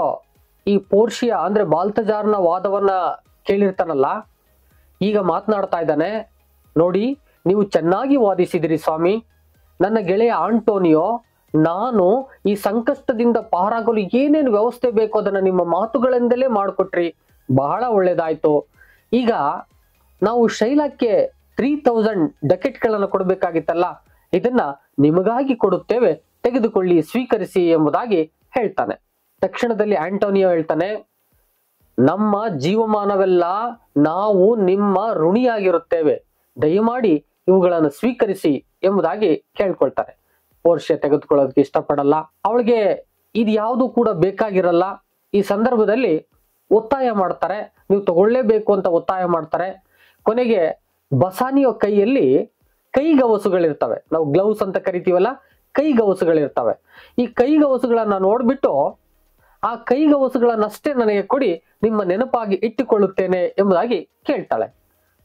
ಈ ಪೋರ್ಷಿಯಾ ಅಂದ್ರೆ ಬಾಲ್ತಜಾರ್ನ ವಾದವನ್ನ ಕೇಳಿರ್ತಾನಲ್ಲ, ಈಗ ಮಾತನಾಡ್ತಾ ಇದ್ದಾನೆ, ನೋಡಿ ನೀವು ಚೆನ್ನಾಗಿ ವಾದಿಸಿದಿರಿ ಸ್ವಾಮಿ, ನನ್ನ ಗೆಳೆಯ ಆಂಟೋನಿಯೋ ನಾನು ಈ ಸಂಕಷ್ಟದಿಂದ ಪಾರಾಗಲು ಏನೇನು ವ್ಯವಸ್ಥೆ ಬೇಕು ಅದನ್ನ ನಿಮ್ಮ ಮಾತುಗಳಿಂದಲೇ ಮಾಡಿಕೊಟ್ರಿ, ಬಹಳ ಒಳ್ಳೇದಾಯ್ತು. ಈಗ ನಾವು ಶೈಲಾಕ್ಕೆ 3000 ಡಕೆಟ್ಗಳನ್ನು ಕೊಡಬೇಕಾಗಿತ್ತಲ್ಲ, ಇದನ್ನ ನಿಮಗಾಗಿ ಕೊಡುತ್ತೇವೆ, ತೆಗೆದುಕೊಳ್ಳಿ, ಸ್ವೀಕರಿಸಿ ಎಂಬುದಾಗಿ ಹೇಳ್ತಾನೆ. ತಕ್ಷಣದಲ್ಲಿ ಆಂಟೋನಿಯೋ ಹೇಳ್ತಾನೆ, ನಮ್ಮ ಜೀವಮಾನವೆಲ್ಲ ನಾವು ನಿಮ್ಮ ಋಣಿಯಾಗಿರುತ್ತೇವೆ, ದಯಮಾಡಿ ಇವುಗಳನ್ನು ಸ್ವೀಕರಿಸಿ ಎಂಬುದಾಗಿ ಕೇಳ್ಕೊಳ್ತಾರೆ. ಪೋರ್ಷಿಯಾ ತೆಗೆದುಕೊಳ್ಳೋದಕ್ಕೆ ಇಷ್ಟಪಡಲ್ಲ, ಅವಳಿಗೆ ಇದು ಯಾವುದು ಕೂಡ ಬೇಕಾಗಿರಲ್ಲ. ಈ ಸಂದರ್ಭದಲ್ಲಿ ಒತ್ತಾಯ ಮಾಡ್ತಾರೆ, ನೀವು ತಗೊಳ್ಳೇಬೇಕು ಅಂತ ಒತ್ತಾಯ ಮಾಡ್ತಾರೆ. ಕೊನೆಗೆ ಬಸಾನಿಯೋ ಕೈಯಲ್ಲಿ ಕೈಗವಸುಗಳಿರ್ತವೆ, ನಾವು ಗ್ಲೌಸ್ ಅಂತ ಕರಿತೀವಲ್ಲ, ಕೈಗವಸುಗಳಿರ್ತವೆ. ಈ ಕೈಗವಸುಗಳನ್ನ ನೋಡ್ಬಿಟ್ಟು ಆ ಕೈಗವಸುಗಳನ್ನಷ್ಟೇ ನನಗೆ ಕೊಡಿ, ನಿಮ್ಮ ನೆನಪಾಗಿ ಇಟ್ಟುಕೊಳ್ಳುತ್ತೇನೆ ಎಂಬುದಾಗಿ ಕೇಳ್ತಾಳೆ.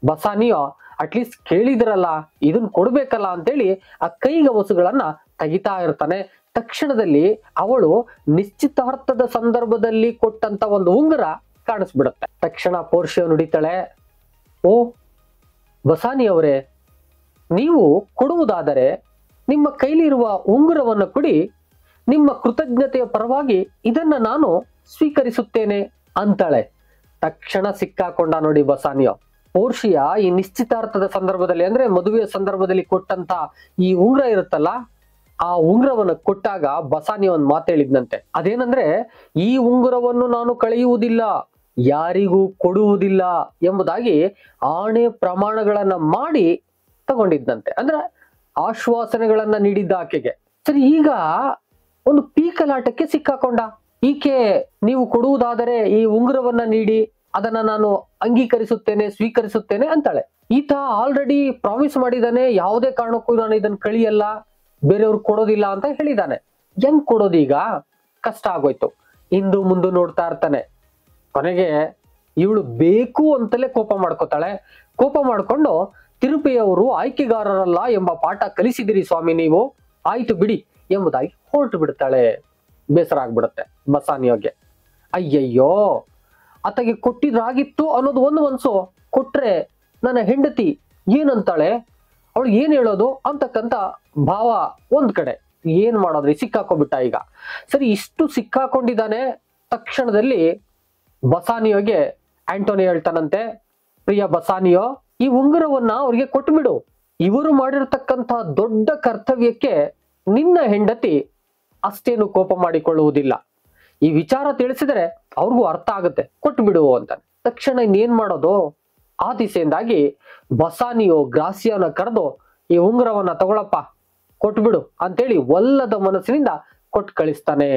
ಬಸಾನಿಯೋ ಅಟ್ಲೀಸ್ಟ್ ಕೇಳಿದ್ರಲ್ಲ, ಇದನ್ನ ಕೊಡ್ಬೇಕಲ್ಲ ಅಂತೇಳಿ ಆ ಕೈಗವಸುಗಳನ್ನ ತೆಗಿತಾ ಇರ್ತಾನೆ. ತಕ್ಷಣದಲ್ಲಿ ಅವಳು ನಿಶ್ಚಿತಾರ್ಥದ ಸಂದರ್ಭದಲ್ಲಿ ಕೊಟ್ಟಂತ ಒಂದು ಉಂಗುರ ಕಾಣಿಸ್ಬಿಡುತ್ತೆ. ತಕ್ಷಣ ಪೋರ್ಷಿಯಾ ನುಡಿತಾಳೆ, ಓ ಬಸಾನಿ ಅವರೇ, ನೀವು ಕೊಡುವುದಾದರೆ ನಿಮ್ಮ ಕೈಲಿರುವ ಉಂಗುರವನ್ನು ಕೊಡಿ, ನಿಮ್ಮ ಕೃತಜ್ಞತೆಯ ಪರವಾಗಿ ಇದನ್ನ ನಾನು ಸ್ವೀಕರಿಸುತ್ತೇನೆ ಅಂತಾಳೆ. ತಕ್ಷಣ ಸಿಕ್ಕಾಕೊಂಡ ನೋಡಿ ಬಸಾನಿಯೋ. ಪೋರ್ಷಿಯಾ ಈ ನಿಶ್ಚಿತಾರ್ಥದ ಸಂದರ್ಭದಲ್ಲಿ, ಅಂದ್ರೆ ಮದುವೆಯ ಸಂದರ್ಭದಲ್ಲಿ ಕೊಟ್ಟಂತ ಈ ಉಂಗುರ ಇರುತ್ತಲ್ಲ, ಆ ಉಂಗುರವನ್ನು ಕೊಟ್ಟಾಗ ಬಸಾನಿಯೋ ಒಂದು ಮಾತು ಹೇಳಿದ್ನಂತೆ. ಅದೇನಂದ್ರೆ, ಈ ಉಂಗುರವನ್ನು ನಾನು ಕಳೆಯುವುದಿಲ್ಲ, ಯಾರಿಗೂ ಕೊಡುವುದಿಲ್ಲ ಎಂಬುದಾಗಿ ಆಣೆ ಪ್ರಮಾಣಗಳನ್ನ ಮಾಡಿ ತಗೊಂಡಿದ್ದಂತೆ. ಅಂದ್ರೆ ಆಶ್ವಾಸನೆಗಳನ್ನ ನೀಡಿದ್ದ ಆಕೆಗೆ. ಸರಿ, ಈಗ ಒಂದು ಪೀಕಲಾಟಕ್ಕೆ ಸಿಕ್ಕಾಕೊಂಡ. ಈಕೆ ನೀವು ಕೊಡುವುದಾದರೆ ಈ ಉಂಗುರವನ್ನ ನೀಡಿ, ಅದನ್ನ ನಾನು ಅಂಗೀಕರಿಸುತ್ತೇನೆ, ಸ್ವೀಕರಿಸುತ್ತೇನೆ ಅಂತಾಳೆ. ಈತ ಆಲ್ರೆಡಿ ಪ್ರಾಮಿಸ್ ಮಾಡಿದಾನೆ, ಯಾವುದೇ ಕಾರಣಕ್ಕೂ ನಾನು ಇದನ್ನ ಕಳಿಯಲ್ಲ, ಬೇರೆಯವ್ರು ಕೊಡೋದಿಲ್ಲ ಅಂತ ಹೇಳಿದಾನೆ. ಹೆಂಗ್ ಕೊಡೋದೀಗ? ಕಷ್ಟ ಆಗೋಯ್ತು. ಇಂದು ಮುಂದೆ ನೋಡ್ತಾ ಇರ್ತಾನೆ. ಕೊನೆಗೆ ಇವಳು ಬೇಕು ಅಂತಲೇ ಕೋಪ ಮಾಡ್ಕೋತಾಳೆ. ಕೋಪ ಮಾಡ್ಕೊಂಡು, ತಿರುಪತಿಯವರು ಆಯ್ಕೆಗಾರರಲ್ಲ ಎಂಬ ಪಾಠ ಕಲಿಸಿದಿರಿ ಸ್ವಾಮಿ ನೀವು, ಆಯ್ತು ಬಿಡಿ ಎಂಬುದಾಗಿ ಹೊರಟು ಬಿಡ್ತಾಳೆ. ಬೇಸರ ಆಗ್ಬಿಡುತ್ತೆ ಬಸಾನಿಯೋಗೆ. ಅಯ್ಯಯ್ಯೋ, ಆತಗೆ ಕೊಟ್ಟಿದ್ರಾಗಿತ್ತು ಅನ್ನೋದು ಒಂದು ಮನ್ಸು, ಕೊಟ್ರೆ ನನ್ನ ಹೆಂಡತಿ ಏನಂತಾಳೆ, ಅವಳು ಏನ್ ಹೇಳೋದು ಅಂತಕ್ಕಂತ ಭಾವ ಒಂದ್ ಕಡೆ. ಏನ್ ಮಾಡೋದ್ರಿ, ಸಿಕ್ಕಾಕೊಂಡ್ಬಿಟ್ಟ ಈಗ. ಸರಿ, ಇಷ್ಟು ಸಿಕ್ಕಾಕೊಂಡಿದ್ದಾನೆ. ತಕ್ಷಣದಲ್ಲಿ ಬಸಾನಿಯೋಗೆ ಆಂಟೋನಿಯೋ ಹೇಳ್ತಾನಂತೆ, ಪ್ರಿಯ ಬಸಾನಿಯೋ, ಈ ಉಂಗುರವನ್ನ ಅವ್ರಿಗೆ ಕೊಟ್ಬಿಡು. ಇವರು ಮಾಡಿರ್ತಕ್ಕಂಥ ದೊಡ್ಡ ಕರ್ತವ್ಯಕ್ಕೆ ನಿನ್ನ ಹೆಂಡತಿ ಅಷ್ಟೇನು ಕೋಪ ಮಾಡಿಕೊಳ್ಳುವುದಿಲ್ಲ. ಈ ವಿಚಾರ ತಿಳಿಸಿದರೆ ಅವ್ರಿಗೂ ಅರ್ಥ ಆಗುತ್ತೆ, ಕೊಟ್ಬಿಡು ಅಂತ. ತಕ್ಷಣ ಇನ್ನೇನ್ ಮಾಡೋದು? ಆ ದಿಸೆಯಿಂದಾಗಿ ಬಸಾನಿಯೋ ಗ್ರಾಸಿಯಾನ ಕರೆದು, ಈ ಉಂಗುರವನ್ನ ತಗೊಳಪ್ಪ, ಕೊಟ್ಬಿಡು ಅಂತೇಳಿ ಒಲ್ಲದ ಮನಸ್ಸಿನಿಂದ ಕೊಟ್ಟು ಕಳಿಸ್ತಾನೆ.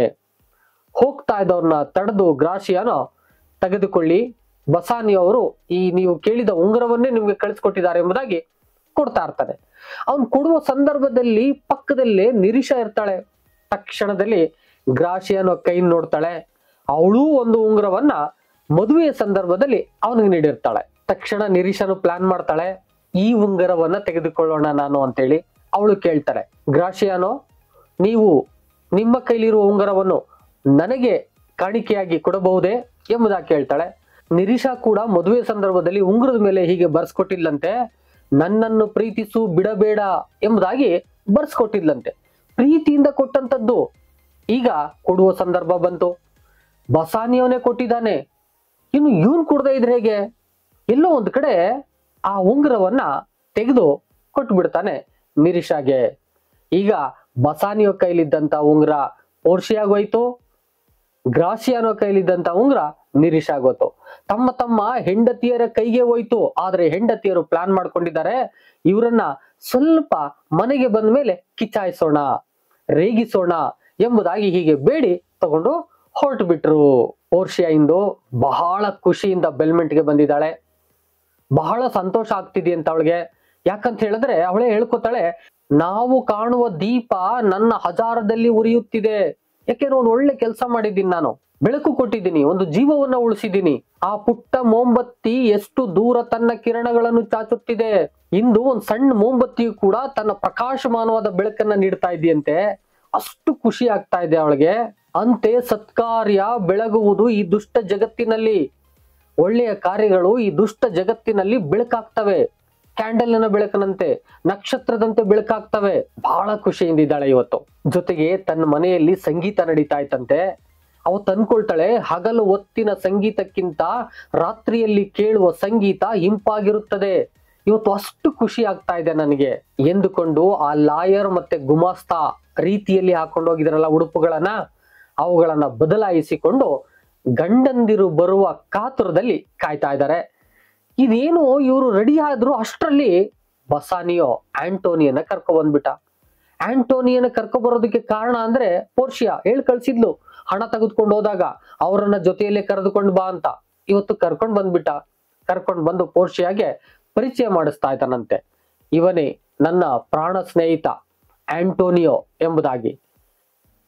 ಹೋಗ್ತಾ ಇದ್ದವ್ರನ್ನ ತಡೆದು ಗ್ರಾಸಿಯಾನೋ, ತೆಗೆದುಕೊಳ್ಳಿ, ಬಸಾನಿಯೋ ಅವರು ಈ ನೀವು ಕೇಳಿದ ಉಂಗುರವನ್ನೇ ನಿಮ್ಗೆ ಕಳಿಸ್ಕೊಟ್ಟಿದ್ದಾರೆ ಎಂಬುದಾಗಿ ಕೊಡ್ತಾ ಇರ್ತಾನೆ. ಅವನ್ ಕೊಡುವ ಸಂದರ್ಭದಲ್ಲಿ ಪಕ್ಕದಲ್ಲೇ ನಿರೀಶಾ ಇರ್ತಾಳೆ. ತಕ್ಷಣದಲ್ಲಿ ಗ್ರಾಸಿಯಾನೋ ಕೈ ನೋಡ್ತಾಳೆ. ಅವಳು ಒಂದು ಉಂಗುರವನ್ನ ಮದುವೆಯ ಸಂದರ್ಭದಲ್ಲಿ ಅವನಿಗೆ ನೀಡಿರ್ತಾಳೆ. ತಕ್ಷಣ ನಿರೀಶಾನು ಪ್ಲಾನ್ ಮಾಡ್ತಾಳೆ, ಈ ಉಂಗುರವನ್ನ ತೆಗೆದುಕೊಳ್ಳೋಣ ನಾನು ಅಂತೇಳಿ. ಅವಳು ಕೇಳ್ತಾಳೆ, ಗ್ರಾಸಿಯಾನೋ, ನೀವು ನಿಮ್ಮ ಕೈಲಿರುವ ಉಂಗುರವನ್ನು ನನಗೆ ಕಾಣಿಕೆಯಾಗಿ ಕೊಡಬಹುದೇ ಎಂಬುದಾಗಿ ಕೇಳ್ತಾಳೆ. ನಿರೀಶಾ ಕೂಡ ಮದುವೆ ಸಂದರ್ಭದಲ್ಲಿ ಉಂಗುರದ ಮೇಲೆ ಹೀಗೆ ಬರ್ಸ್ಕೊಟ್ಟಿದ್ಲಂತೆ, ನನ್ನನ್ನು ಪ್ರೀತಿಸು ಬಿಡಬೇಡ ಎಂಬುದಾಗಿ ಬರ್ಸ್ಕೊಟ್ಟಿದ್ಲಂತೆ. ಪ್ರೀತಿಯಿಂದ ಕೊಟ್ಟಂತದ್ದು. ಈಗ ಕೊಡುವ ಸಂದರ್ಭ ಬಂತು, ಬಸಾನಿಯೋನೇ ಕೊಟ್ಟಿದ್ದಾನೆ, ಇನ್ನು ಇವನ್ ಕೊಡದೆ ಇದ್ರೆ ಹೇಗೆ? ಎಲ್ಲೋ ಒಂದ್ ಕಡೆ ಆ ಉಂಗುರವನ್ನ ತೆಗೆದು ಕೊಟ್ಟು ಬಿಡ್ತಾನೆ ನಿರೀಶಾಗೆ. ಈಗ ಬಸಾನಿಯೋ ಕೈಲಿದ್ದಂತ ಉಂಗುರ ಪೋರ್ಷಿಯಾಗೋಯ್ತು, ಗ್ರಾಸಿಯಾನೋ ಕೈಲಿದ್ದಂತ ಉಂಗುರ ನಿರೀಶಾಗೋಯ್ತು. ತಮ್ಮ ತಮ್ಮ ಹೆಂಡತಿಯರ ಕೈಗೆ ಹೋಯ್ತು. ಆದ್ರೆ ಹೆಂಡತಿಯರು ಪ್ಲಾನ್ ಮಾಡ್ಕೊಂಡಿದ್ದಾರೆ, ಇವರನ್ನ ಸ್ವಲ್ಪ ಮನೆಗೆ ಬಂದ ಮೇಲೆ ಕಿಚಾಯಿಸೋಣ, ರೇಗಿಸೋಣ ಎಂಬುದಾಗಿ ಹೀಗೆ ಬೇಡಿ ತಗೊಂಡು ಹೊರಟು ಬಿಟ್ರು. ಪೋರ್ಷಿಯಾ ಇಂದು ಬಹಳ ಖುಷಿಯಿಂದ ಬೆಲ್ಮೆಂಟ್ಗೆ ಬಂದಿದ್ದಾಳೆ. ಬಹಳ ಸಂತೋಷ ಆಗ್ತಿದೆ ಅಂತ ಅವಳಿಗೆ. ಯಾಕಂತ ಹೇಳಿದ್ರೆ ಅವಳೇ ಹೇಳ್ಕೊತಾಳೆ, ನಾವು ಕಾಣುವ ದೀಪ ನನ್ನ ಹಜಾರದಲ್ಲಿ ಉರಿಯುತ್ತಿದೆ. ಯಾಕೆಂದ್ರೆ ಒಂದು ಒಳ್ಳೆ ಕೆಲಸ ಮಾಡಿದ್ದೀನಿ, ನಾನು ಬೆಳಕು ಕೊಟ್ಟಿದ್ದೀನಿ, ಒಂದು ಜೀವವನ್ನ ಉಳಿಸಿದ್ದೀನಿ. ಆ ಪುಟ್ಟ ಮೋಂಬತ್ತಿ ಎಷ್ಟು ದೂರ ತನ್ನ ಕಿರಣಗಳನ್ನು ಚಾಚುತ್ತಿದೆ. ಇಂದು ಒಂದು ಸಣ್ಣ ಮೋಂಬತ್ತಿಯು ಕೂಡ ತನ್ನ ಪ್ರಕಾಶಮಾನವಾದ ಬೆಳಕನ್ನ ನೀಡ್ತಾ ಇದೆಯಂತೆ. ಅಷ್ಟು ಖುಷಿ ಆಗ್ತಾ ಇದೆ ಅವಳಿಗೆ. ಅಂತೆ ಸತ್ಕಾರ್ಯ ಬೆಳಗುವುದು ಈ ದುಷ್ಟ ಜಗತ್ತಿನಲ್ಲಿ. ಒಳ್ಳೆಯ ಕಾರ್ಯಗಳು ಈ ದುಷ್ಟ ಜಗತ್ತಿನಲ್ಲಿ ಬೆಳಕಾಗ್ತವೆ. ಕ್ಯಾಂಡಲ್ನ ಬೆಳಕನಂತೆ ನಕ್ಷತ್ರದಂತೆ ಬೆಳಕಾಗ್ತವೆ. ಬಹಳ ಖುಷಿಯಿಂದ ಇದ್ದಾಳೆ ಇವತ್ತು. ಜೊತೆಗೆ ತನ್ನ ಮನೆಯಲ್ಲಿ ಸಂಗೀತ ನಡೀತಾ ಇತ್ತಂತೆ. ಅವತ್ತು ಅನ್ಕೊಳ್ತಾಳೆ, ಹಗಲು ಹೊತ್ತಿನ ಸಂಗೀತಕ್ಕಿಂತ ರಾತ್ರಿಯಲ್ಲಿ ಕೇಳುವ ಸಂಗೀತ ಇಂಪಾಗಿರುತ್ತದೆ. ಇವತ್ತು ಅಷ್ಟು ಖುಷಿ ಆಗ್ತಾ ಇದೆ ನನಗೆ ಎಂದುಕೊಂಡು ಆ ಲಾಯರ್ ಮತ್ತೆ ಗುಮಾಸ್ತಾ ರೀತಿಯಲ್ಲಿ ಹಾಕೊಂಡು ಹೋಗಿದ್ರಲ್ಲ ಉಡುಪುಗಳನ್ನ, ಅವುಗಳನ್ನ ಬದಲಾಯಿಸಿಕೊಂಡು ಗಂಡಂದಿರು ಬರುವ ಕಾತುರದಲ್ಲಿ ಕಾಯ್ತಾ ಇದ್ದಾರೆ. ಇದೇನು ಇವರು ರೆಡಿ ಆದ್ರು ಅಷ್ಟರಲ್ಲಿ ಬಸಾನಿಯೋ ಆಂಟೋನಿಯನ್ನ ಕರ್ಕೊ ಬಂದ್ಬಿಟ್ಟ. ಆಂಟೋನಿಯನ್ನ ಕರ್ಕೊ ಬರೋದಕ್ಕೆ ಕಾರಣ ಅಂದ್ರೆ ಪೋರ್ಷಿಯಾ ಹೇಳ್ ಕಳ್ಸಿದ್ಲು, ಹಣ ತೆಗೆದುಕೊಂಡು ಹೋದಾಗ ಅವರನ್ನ ಜೊತೆಯಲ್ಲೇ ಕರೆದುಕೊಂಡು ಬಾ ಅಂತ. ಇವತ್ತು ಕರ್ಕೊಂಡ್ ಬಂದ್ಬಿಟ್ಟ. ಕರ್ಕೊಂಡ್ ಬಂದು ಪೋರ್ಷಿಯಾಗೆ ಪರಿಚಯ ಮಾಡಿಸ್ತಾ ಇದ್ದಾನಂತೆ. ಇವನೇ ನನ್ನ ಪ್ರಾಣ ಸ್ನೇಹಿತ ಆಂಟೋನಿಯೋ ಎಂಬುದಾಗಿ.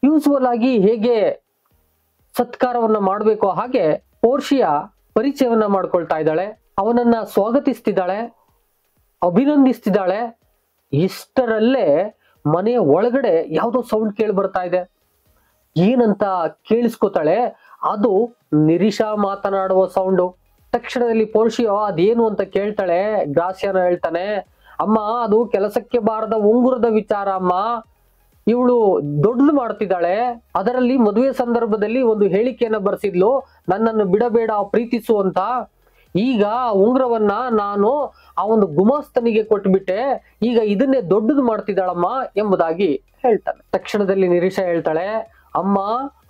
ಯೂಸುವಲ್ ಆಗಿ ಹೇಗೆ ಸತ್ಕಾರವನ್ನ ಮಾಡಬೇಕು ಹಾಗೆ ಪೋರ್ಷಿಯಾ ಪರಿಚಯವನ್ನ ಮಾಡ್ಕೊಳ್ತಾ ಇದ್ದಾಳೆ. ಅವನನ್ನ ಸ್ವಾಗತಿಸ್ತಿದ್ದಾಳೆ, ಅಭಿನಂದಿಸ್ತಿದ್ದಾಳೆ. ಇಷ್ಟರಲ್ಲೇ ಮನೆಯ ಒಳಗಡೆ ಯಾವುದೋ ಸೌಂಡ್ ಕೇಳಿ ಬರ್ತಾ ಇದೆ. ಏನಂತ ಕೇಳಿಸ್ಕೊತಾಳೆ, ಅದು ನಿರೀಶಾ ಮಾತನಾಡುವ ಸೌಂಡು. ತಕ್ಷಣದಲ್ಲಿ ಪೋರ್ಷಿಯೋ ಅದೇನು ಅಂತ ಕೇಳ್ತಾಳೆ. ಗ್ರಾಸಿಯಾನೋ ಹೇಳ್ತಾನೆ, ಅಮ್ಮ ಅದು ಕೆಲಸಕ್ಕೆ ಬಾರದ ಉಂಗುರದ ವಿಚಾರ ಅಮ್ಮ. ಇವಳು ದೊಡ್ಡದು ಮಾಡ್ತಿದ್ದಾಳೆ. ಅದರಲ್ಲಿ ಮದುವೆ ಸಂದರ್ಭದಲ್ಲಿ ಒಂದು ಹೇಳಿಕೆಯನ್ನ ಬರ್ಸಿದ್ಲು, ನನ್ನನ್ನು ಬಿಡಬೇಡ ಪ್ರೀತಿಸು ಅಂತ. ಈಗ ಉಂಗುರವನ್ನ ನಾನು ಆ ಒಂದು ಗುಮಾಸ್ತನಿಗೆ ಕೊಟ್ಬಿಟ್ಟೆ, ಈಗ ಇದನ್ನೇ ದೊಡ್ಡದು ಮಾಡ್ತಿದ್ದಾಳಮ್ಮ ಎಂಬುದಾಗಿ ಹೇಳ್ತಾನೆ. ತಕ್ಷಣದಲ್ಲಿ ನಿರೀಶಾ ಹೇಳ್ತಾಳೆ, ಅಮ್ಮ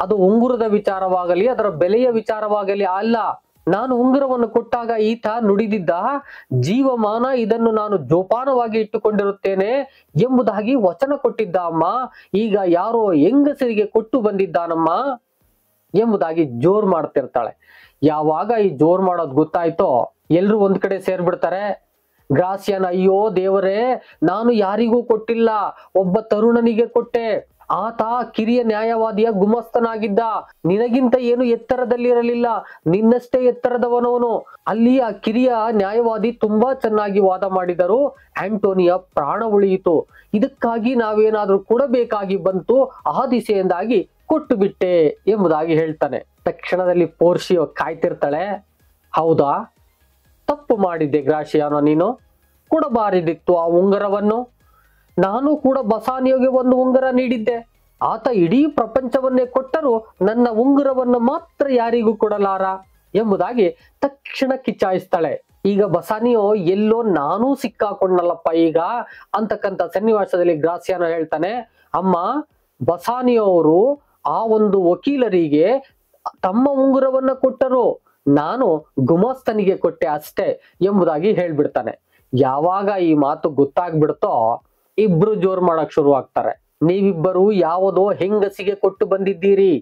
ಅದು ಉಂಗುರದ ವಿಚಾರವಾಗಲಿ ಅದರ ಬೆಲೆಯ ವಿಚಾರವಾಗಲಿ ಅಲ್ಲ. ನಾನು ಉಂಗುರವನ್ನು ಕೊಟ್ಟಾಗ ಈತ ನುಡಿದಿದ್ದ, ಜೀವಮಾನ ಇದನ್ನು ನಾನು ಜೋಪಾನವಾಗಿ ಇಟ್ಟುಕೊಂಡಿರುತ್ತೇನೆ ಎಂಬುದಾಗಿ ವಚನ ಕೊಟ್ಟಿದ್ದ ಅಮ್ಮ. ಈಗ ಯಾರೋ ಹೆಂಗಸರಿಗೆ ಕೊಟ್ಟು ಬಂದಿದ್ದಾನಮ್ಮ ಎಂಬುದಾಗಿ ಜೋರ್ ಮಾಡ್ತಿರ್ತಾಳೆ. ಯಾವಾಗ ಈ ಜೋರ್ ಮಾಡೋದು ಗೊತ್ತಾಯ್ತೋ ಎಲ್ರು ಒಂದ್ ಕಡೆ ಸೇರ್ಬಿಡ್ತಾರೆ. ಗ್ರಾಸಿಯಾನ, ಅಯ್ಯೋ ದೇವರೇ, ನಾನು ಯಾರಿಗೂ ಕೊಟ್ಟಿಲ್ಲ, ಒಬ್ಬ ತರುಣನಿಗೆ ಕೊಟ್ಟೆ. ಆತ ಕಿರಿಯ ನ್ಯಾಯವಾದಿಯ ಗುಮಸ್ತನಾಗಿದ್ದ, ನಿನಗಿಂತ ಏನು ಎತ್ತರದಲ್ಲಿರಲಿಲ್ಲ, ನಿನ್ನಷ್ಟೇ ಎತ್ತರದವನವನು. ಅಲ್ಲಿ ಆ ಕಿರಿಯ ನ್ಯಾಯವಾದಿ ತುಂಬಾ ಚೆನ್ನಾಗಿ ವಾದ ಮಾಡಿದರು, ಆಂಟೋನಿಯ ಪ್ರಾಣ ಉಳಿಯಿತು. ಇದಕ್ಕಾಗಿ ನಾವೇನಾದ್ರೂ ಕೊಡಬೇಕಾಗಿ ಬಂತು, ಆ ದಿಸೆಯಿಂದಾಗಿ ಕೊಟ್ಟು ಬಿಟ್ಟೆ ಎಂಬುದಾಗಿ ಹೇಳ್ತಾನೆ. ತಕ್ಷಣದಲ್ಲಿ ಪೋರ್ಷಿಯೋ ಕಾಯ್ತಿರ್ತಾಳೆ, ಹೌದಾ, ತಪ್ಪು ಮಾಡಿದ್ದೆ ಗ್ರಾಸಿಯಾನೋ, ನೀನು ಕೊಡಬಾರದಿತ್ತು ಆ ಉಂಗರವನ್ನು. ನಾನು ಕೂಡ ಬಸಾನಿಯೋಗೆ ಒಂದು ಉಂಗುರ ನೀಡಿದ್ದೆ. ಆತ ಇಡೀ ಪ್ರಪಂಚವನ್ನೇ ಕೊಟ್ಟರು, ನನ್ನ ಉಂಗುರವನ್ನು ಮಾತ್ರ ಯಾರಿಗೂ ಕೊಡಲಾರ ಎಂಬುದಾಗಿ ತಕ್ಷಣ ಕಿಚಾಯಿಸ್ತಾಳೆ. ಈಗ ಬಸಾನಿಯೋ ಎಲ್ಲೋ ನಾನೂ ಸಿಕ್ಕಾಕೊಂಡಲ್ಲಪ್ಪ ಈಗ ಅಂತಕ್ಕಂಥ ಸನ್ನಿವಾಸದಲ್ಲಿ ಗ್ರಾಸಿಯಾನೋ ಹೇಳ್ತಾನೆ, ಅಮ್ಮ ಬಸಾನಿಯೋ ಅವರು ಆ ಒಂದು ವಕೀಲರಿಗೆ ತಮ್ಮ ಉಂಗುರವನ್ನ ಕೊಟ್ಟರು, ನಾನು ಗುಮಾಸ್ತನಿಗೆ ಕೊಟ್ಟೆ ಅಷ್ಟೇ ಎಂಬುದಾಗಿ ಹೇಳ್ಬಿಡ್ತಾನೆ. ಯಾವಾಗ ಈ ಮಾತು ಗೊತ್ತಾಗ್ಬಿಡ್ತೋ ಇಬ್ರು ಜೋರ್ ಮಾಡಕ್ ಶುರು ಆಗ್ತಾರೆ. ನೀವಿಬ್ಬರು ಯಾವುದೋ ಹೆಂಗಸಿಗೆ ಕೊಟ್ಟು ಬಂದಿದ್ದೀರಿ,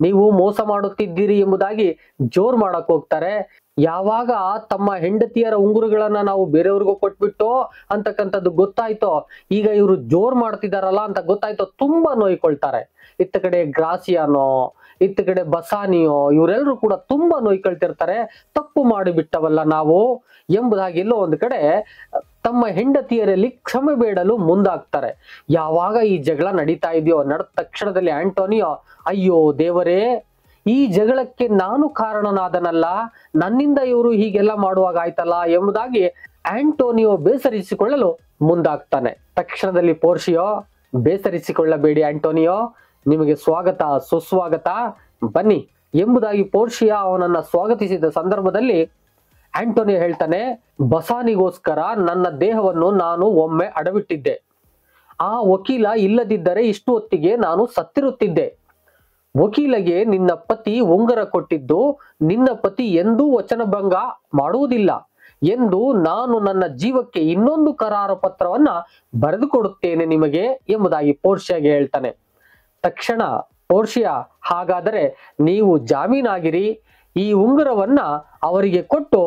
ನೀವು ಮೋಸ ಮಾಡುತ್ತಿದ್ದೀರಿ ಎಂಬುದಾಗಿ ಜೋರ್ ಮಾಡಕ್ ಹೋಗ್ತಾರೆ. ಯಾವಾಗ ತಮ್ಮ ಹೆಂಡತಿಯರ ಉಂಗುರಗಳನ್ನ ನಾವು ಬೇರೆಯವ್ರಿಗೂ ಕೊಟ್ಬಿಟ್ಟೋ ಅಂತಕ್ಕಂಥದ್ದು ಗೊತ್ತಾಯ್ತೋ, ಈಗ ಇವರು ಜೋರ್ ಮಾಡ್ತಿದಾರಲ್ಲ ಅಂತ ಗೊತ್ತಾಯ್ತೋ ತುಂಬಾ ನೋಯ್ಕೊಳ್ತಾರೆ. ಇತ್ತ ಕಡೆ ಗ್ರಾಸಿಯಾನೋ, ಇತ್ತ ಕಡೆ ಬಸಾನಿಯೋ, ಇವರೆಲ್ಲರೂ ಕೂಡ ತುಂಬಾ ನೋಯ್ಕೊಳ್ತಿರ್ತಾರೆ. ತಪ್ಪು ಮಾಡಿಬಿಟ್ಟವಲ್ಲ ನಾವು ಎಂಬುದಾಗಿ ಎಲ್ಲೋ ಒಂದು ಕಡೆ ತಮ್ಮ ಹೆಂಡತಿಯರಲ್ಲಿ ಕ್ಷಮೆ ಬೇಡಲು ಮುಂದಾಗ್ತಾರೆ. ಯಾವಾಗ ಈ ಜಗಳ ನಡೀತಾ ಇದೆಯೋ ನಡೆದ ತಕ್ಷಣದಲ್ಲಿ ಆಂಟೋನಿಯೋ, ಅಯ್ಯೋ ದೇವರೇ, ಈ ಜಗಳಕ್ಕೆ ನಾನು ಕಾರಣನಾದನಲ್ಲ, ನನ್ನಿಂದ ಇವರು ಹೀಗೆಲ್ಲ ಮಾಡುವಾಗ ಆಯ್ತಲ್ಲ ಎಂಬುದಾಗಿ ಆಂಟೋನಿಯೋ ಬೇಸರಿಸಿಕೊಳ್ಳಲು ಮುಂದಾಗ್ತಾನೆ. ತಕ್ಷಣದಲ್ಲಿ ಪೋರ್ಷಿಯೋ, ಬೇಸರಿಸಿಕೊಳ್ಳಬೇಡಿ ಆಂಟೋನಿಯೋ, ನಿಮಗೆ ಸ್ವಾಗತ ಸುಸ್ವಾಗತ, ಬನ್ನಿ ಎಂಬುದಾಗಿ ಪೋರ್ಷಿಯಾ ಅವನನ್ನ ಸ್ವಾಗತಿಸಿದ ಸಂದರ್ಭದಲ್ಲಿ ಆಂಟೋನಿಯೋ ಹೇಳ್ತಾನೆ, ಬಸಾನಿಗೋಸ್ಕರ ನನ್ನ ದೇಹವನ್ನು ನಾನು ಒಮ್ಮೆ ಅಡವಿಟ್ಟಿದ್ದೆ. ಆ ವಕೀಲ ಇಲ್ಲದಿದ್ದರೆ ಇಷ್ಟು ಹೊತ್ತಿಗೆ ನಾನು ಸತ್ತಿರುತ್ತಿದ್ದೆ. ವಕೀಲಗೆ ನಿನ್ನ ಪತಿ ಉಂಗುರ ಕೊಟ್ಟಿದ್ದು, ನಿನ್ನ ಪತಿ ಎಂದೂ ವಚನಭಂಗ ಮಾಡುವುದಿಲ್ಲ ಎಂದು ನಾನು ನನ್ನ ಜೀವಕ್ಕೆ ಇನ್ನೊಂದು ಕರಾರು ಪತ್ರವನ್ನ ಬರೆದು ಕೊಡುತ್ತೇನೆ ನಿಮಗೆ ಎಂಬುದಾಗಿ ಪೋರ್ಷಿಯಾಗೆ ಹೇಳ್ತಾನೆ. ತಕ್ಷಣ ಪೋರ್ಷಿಯಾ, ಹಾಗಾದರೆ ನೀವು ಜಾಮೀನಾಗಿರಿ, ಈ ಉಂಗುರವನ್ನ ಅವರಿಗೆ ಕೊಟ್ಟು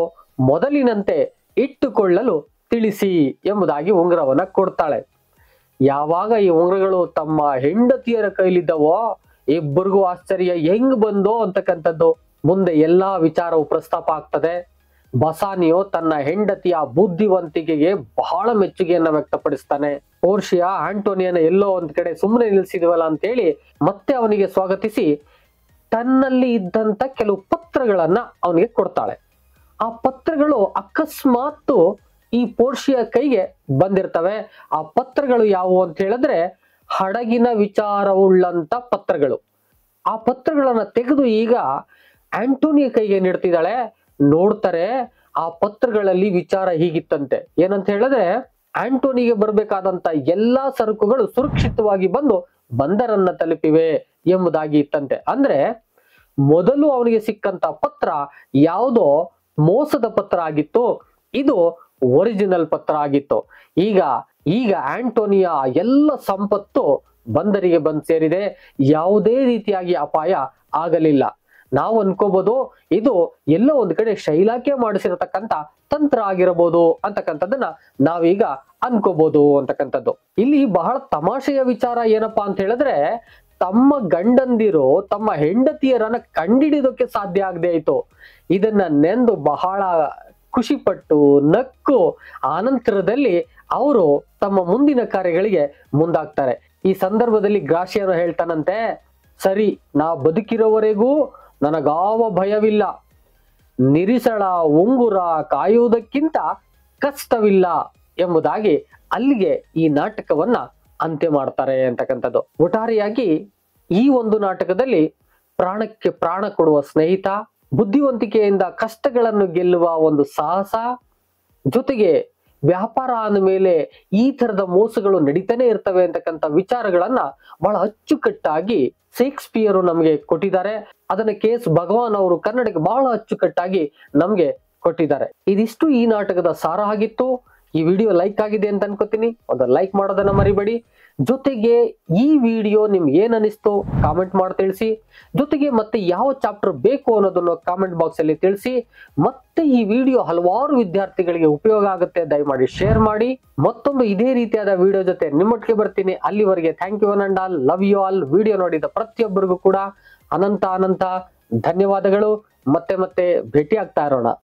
ಮೊದಲಿನಂತೆ ಇಟ್ಟುಕೊಳ್ಳಲು ತಿಳಿಸಿ ಎಂಬುದಾಗಿ ಉಂಗುರವನ್ನ ಕೊಡ್ತಾಳೆ. ಯಾವಾಗ ಈ ಉಂಗುರಗಳು ತಮ್ಮ ಹೆಂಡತಿಯರ ಕೈಲಿದ್ದವೋ ಇಬ್ಬರಿಗೂ ಆಶ್ಚರ್ಯ, ಹೆಂಗ್ ಬಂದೋ ಅಂತಕ್ಕಂಥದ್ದು. ಮುಂದೆ ಎಲ್ಲಾ ವಿಚಾರವು ಪ್ರಸ್ತಾಪ ಆಗ್ತದೆ. ಬಸಾನಿಯೋ ತನ್ನ ಹೆಂಡತಿಯ ಬುದ್ಧಿವಂತಿಕೆಗೆ ಬಹಳ ಮೆಚ್ಚುಗೆಯನ್ನ ವ್ಯಕ್ತಪಡಿಸ್ತಾನೆ. ಪೋರ್ಷಿಯಾ ಆಂಟೋನಿಯನ ಎಲ್ಲೋ ಒಂದ್ ಕಡೆ ಸುಮ್ಮನೆ ನಿಲ್ಸಿದ್ವಲ್ಲ ಅಂತೇಳಿ ಮತ್ತೆ ಅವನಿಗೆ ಸ್ವಾಗತಿಸಿ ತನ್ನಲ್ಲಿ ಇದ್ದಂತ ಕೆಲವು ಪತ್ರಗಳನ್ನ ಅವನಿಗೆ ಕೊಡ್ತಾಳೆ. ಆ ಪತ್ರಗಳು ಅಕಸ್ಮಾತ್ ಈ ಪೋರ್ಷಿಯ ಕೈಗೆ ಬಂದಿರ್ತವೆ. ಆ ಪತ್ರಗಳು ಯಾವುವು ಅಂತ ಹೇಳಿದ್ರೆ ಹಡಗಿನ ವಿಚಾರವುಳ್ಳಂತ ಪತ್ರಗಳು. ಆ ಪತ್ರಗಳನ್ನ ತೆಗೆದು ಈಗ ಆಂಟೋನಿಯ ಕೈಗೆ ನೀಡ್ತಿದ್ದಾಳೆ. ನೋಡ್ತಾರೆ, ಆ ಪತ್ರಗಳಲ್ಲಿ ವಿಚಾರ ಹೀಗಿತ್ತಂತೆ. ಏನಂತ ಹೇಳಿದ್ರೆ, ಆಂಟೋನಿಗೆ ಬರ್ಬೇಕಾದಂತ ಎಲ್ಲಾ ಸರಕುಗಳು ಸುರಕ್ಷಿತವಾಗಿ ಬಂದು ಬಂದರನ್ನ ತಲುಪಿವೆ ಎಂಬುದಾಗಿ ಇತ್ತಂತೆ. ಅಂದ್ರೆ ಮೊದಲು ಅವನಿಗೆ ಸಿಕ್ಕಂತ ಪತ್ರ ಯಾವುದೋ ಮೋಸದ ಪತ್ರ ಆಗಿತ್ತು, ಇದು ಒರಿಜಿನಲ್ ಪತ್ರ ಆಗಿತ್ತು. ಈಗ ಆಂಟೋನಿಯ ಎಲ್ಲ ಸಂಪತ್ತು ಬಂದರಿಗೆ ಬಂದ್ ಸೇರಿದೆ. ಯಾವುದೇ ರೀತಿಯಾಗಿ ಅಪಾಯ ಆಗಲಿಲ್ಲ. ನಾವು ಅನ್ಕೋಬಹುದು ಇದು ಎಲ್ಲೋ ಒಂದ್ ಕಡೆ ಶೈಲಾಕೆ ಮಾಡಿಸಿರತಕ್ಕಂತ ತಂತ್ರ ಆಗಿರಬಹುದು ಅಂತಕ್ಕಂಥದ್ದನ್ನ ನಾವೀಗ ಅನ್ಕೋಬಹುದು ಅಂತಕ್ಕಂಥದ್ದು. ಇಲ್ಲಿ ಬಹಳ ತಮಾಷೆಯ ವಿಚಾರ ಏನಪ್ಪಾ ಅಂತ ಹೇಳಿದ್ರೆ, ತಮ್ಮ ಗಂಡಂದಿರು ತಮ್ಮ ಹೆಂಡತಿಯರನ್ನ ಕಂಡಿಡಿಯೋದಕ್ಕೆ ಸಾಧ್ಯ ಆಗದೆ ಆಯ್ತು. ಇದನ್ನ ನೆಂದು ಬಹಳ ಖುಷಿಪಟ್ಟು ನಕ್ಕು ಆನಂತರದಲ್ಲಿ ಅವರು ತಮ್ಮ ಮುಂದಿನ ಕಾರ್ಯಗಳಿಗೆ ಮುಂದಾಗ್ತಾರೆ. ಈ ಸಂದರ್ಭದಲ್ಲಿ ಗ್ರಾಶಿಯನು ಹೇಳ್ತಾನಂತೆ, ಸರಿ, ನಾ ಬದುಕಿರೋವರೆಗೂ ನನಗಾವ ಭಯವಿಲ್ಲ, ನಿರಿಸಳ ಉಂಗುರ ಕಾಯುವುದಕ್ಕಿಂತ ಕಷ್ಟವಿಲ್ಲ ಎಂಬುದಾಗಿ ಅಲ್ಲಿಗೆ ಈ ನಾಟಕವನ್ನ ಅಂತ್ಯ ಮಾಡ್ತಾರೆ ಅಂತಕ್ಕಂಥದ್ದು. ಒಟ್ಟಾರೆಯಾಗಿ ಈ ಒಂದು ನಾಟಕದಲ್ಲಿ ಪ್ರಾಣಕ್ಕೆ ಪ್ರಾಣ ಕೊಡುವ ಸ್ನೇಹಿತ, ಬುದ್ಧಿವಂತಿಕೆಯಿಂದ ಕಷ್ಟಗಳನ್ನು ಗೆಲ್ಲುವ ಒಂದು ಸಾಹಸ, ಜೊತೆಗೆ ವ್ಯಾಪಾರ ಅಂದ ಮೇಲೆ ಈ ತರದ ಮೋಸಗಳು ನಡೀತಾನೆ ಇರ್ತವೆ ಅಂತಕ್ಕಂಥ ವಿಚಾರಗಳನ್ನ ಬಹಳ ಅಚ್ಚುಕಟ್ಟಾಗಿ ಶೇಕ್ಸ್ಪಿಯರ್ ನಮಗೆ ಕೊಟ್ಟಿದ್ದಾರೆ. ಅದನ್ನ KS ಭಗವಾನ್ ಅವರು ಕನ್ನಡಕ್ಕೆ ಬಹಳ ಅಚ್ಚುಕಟ್ಟಾಗಿ ನಮ್ಗೆ ಕೊಟ್ಟಿದ್ದಾರೆ. ಇದಿಷ್ಟು ಈ ನಾಟಕದ ಸಾರ ಆಗಿತ್ತು. ಈ ವಿಡಿಯೋ ಲೈಕ್ ಆಗಿದೆ ಅಂತ ಅನ್ಕೋತೀನಿ. ಒಂದು ಲೈಕ್ ಮಾಡೋದನ್ನ ಮರಿಬೇಡಿ. ಜೊತೆಗೆ ಈ ವಿಡಿಯೋ ನಿಮ್ಗೆ ಏನ್ ಅನಿಸ್ತು ಕಾಮೆಂಟ್ ಮಾಡಿ ತಿಳಿಸಿ. ಜೊತೆಗೆ ಮತ್ತೆ ಯಾವ ಚಾಪ್ಟರ್ ಬೇಕು ಅನ್ನೋದನ್ನು ಕಾಮೆಂಟ್ ಬಾಕ್ಸ್ ಅಲ್ಲಿ ತಿಳಿಸಿ. ಮತ್ತೆ ಈ ವಿಡಿಯೋ ಹಲವಾರು ವಿದ್ಯಾರ್ಥಿಗಳಿಗೆ ಉಪಯೋಗ ಆಗುತ್ತೆ, ದಯಮಾಡಿ ಶೇರ್ ಮಾಡಿ. ಮತ್ತೊಂದು ಇದೇ ರೀತಿಯಾದ ವಿಡಿಯೋ ಜೊತೆ ನಿಮ್ಮೊಟ್ಟಿಗೆ ಬರ್ತೀನಿ. ಅಲ್ಲಿವರೆಗೆ thank you and all, love you all. Video ನೋಡಿದ ಪ್ರತಿಯೊಬ್ಬರಿಗೂ ಕೂಡ ಅನಂತ ಧನ್ಯವಾದಗಳು. ಮತ್ತೆ ಭೇಟಿ ಆಗ್ತಾ ಇರೋಣ.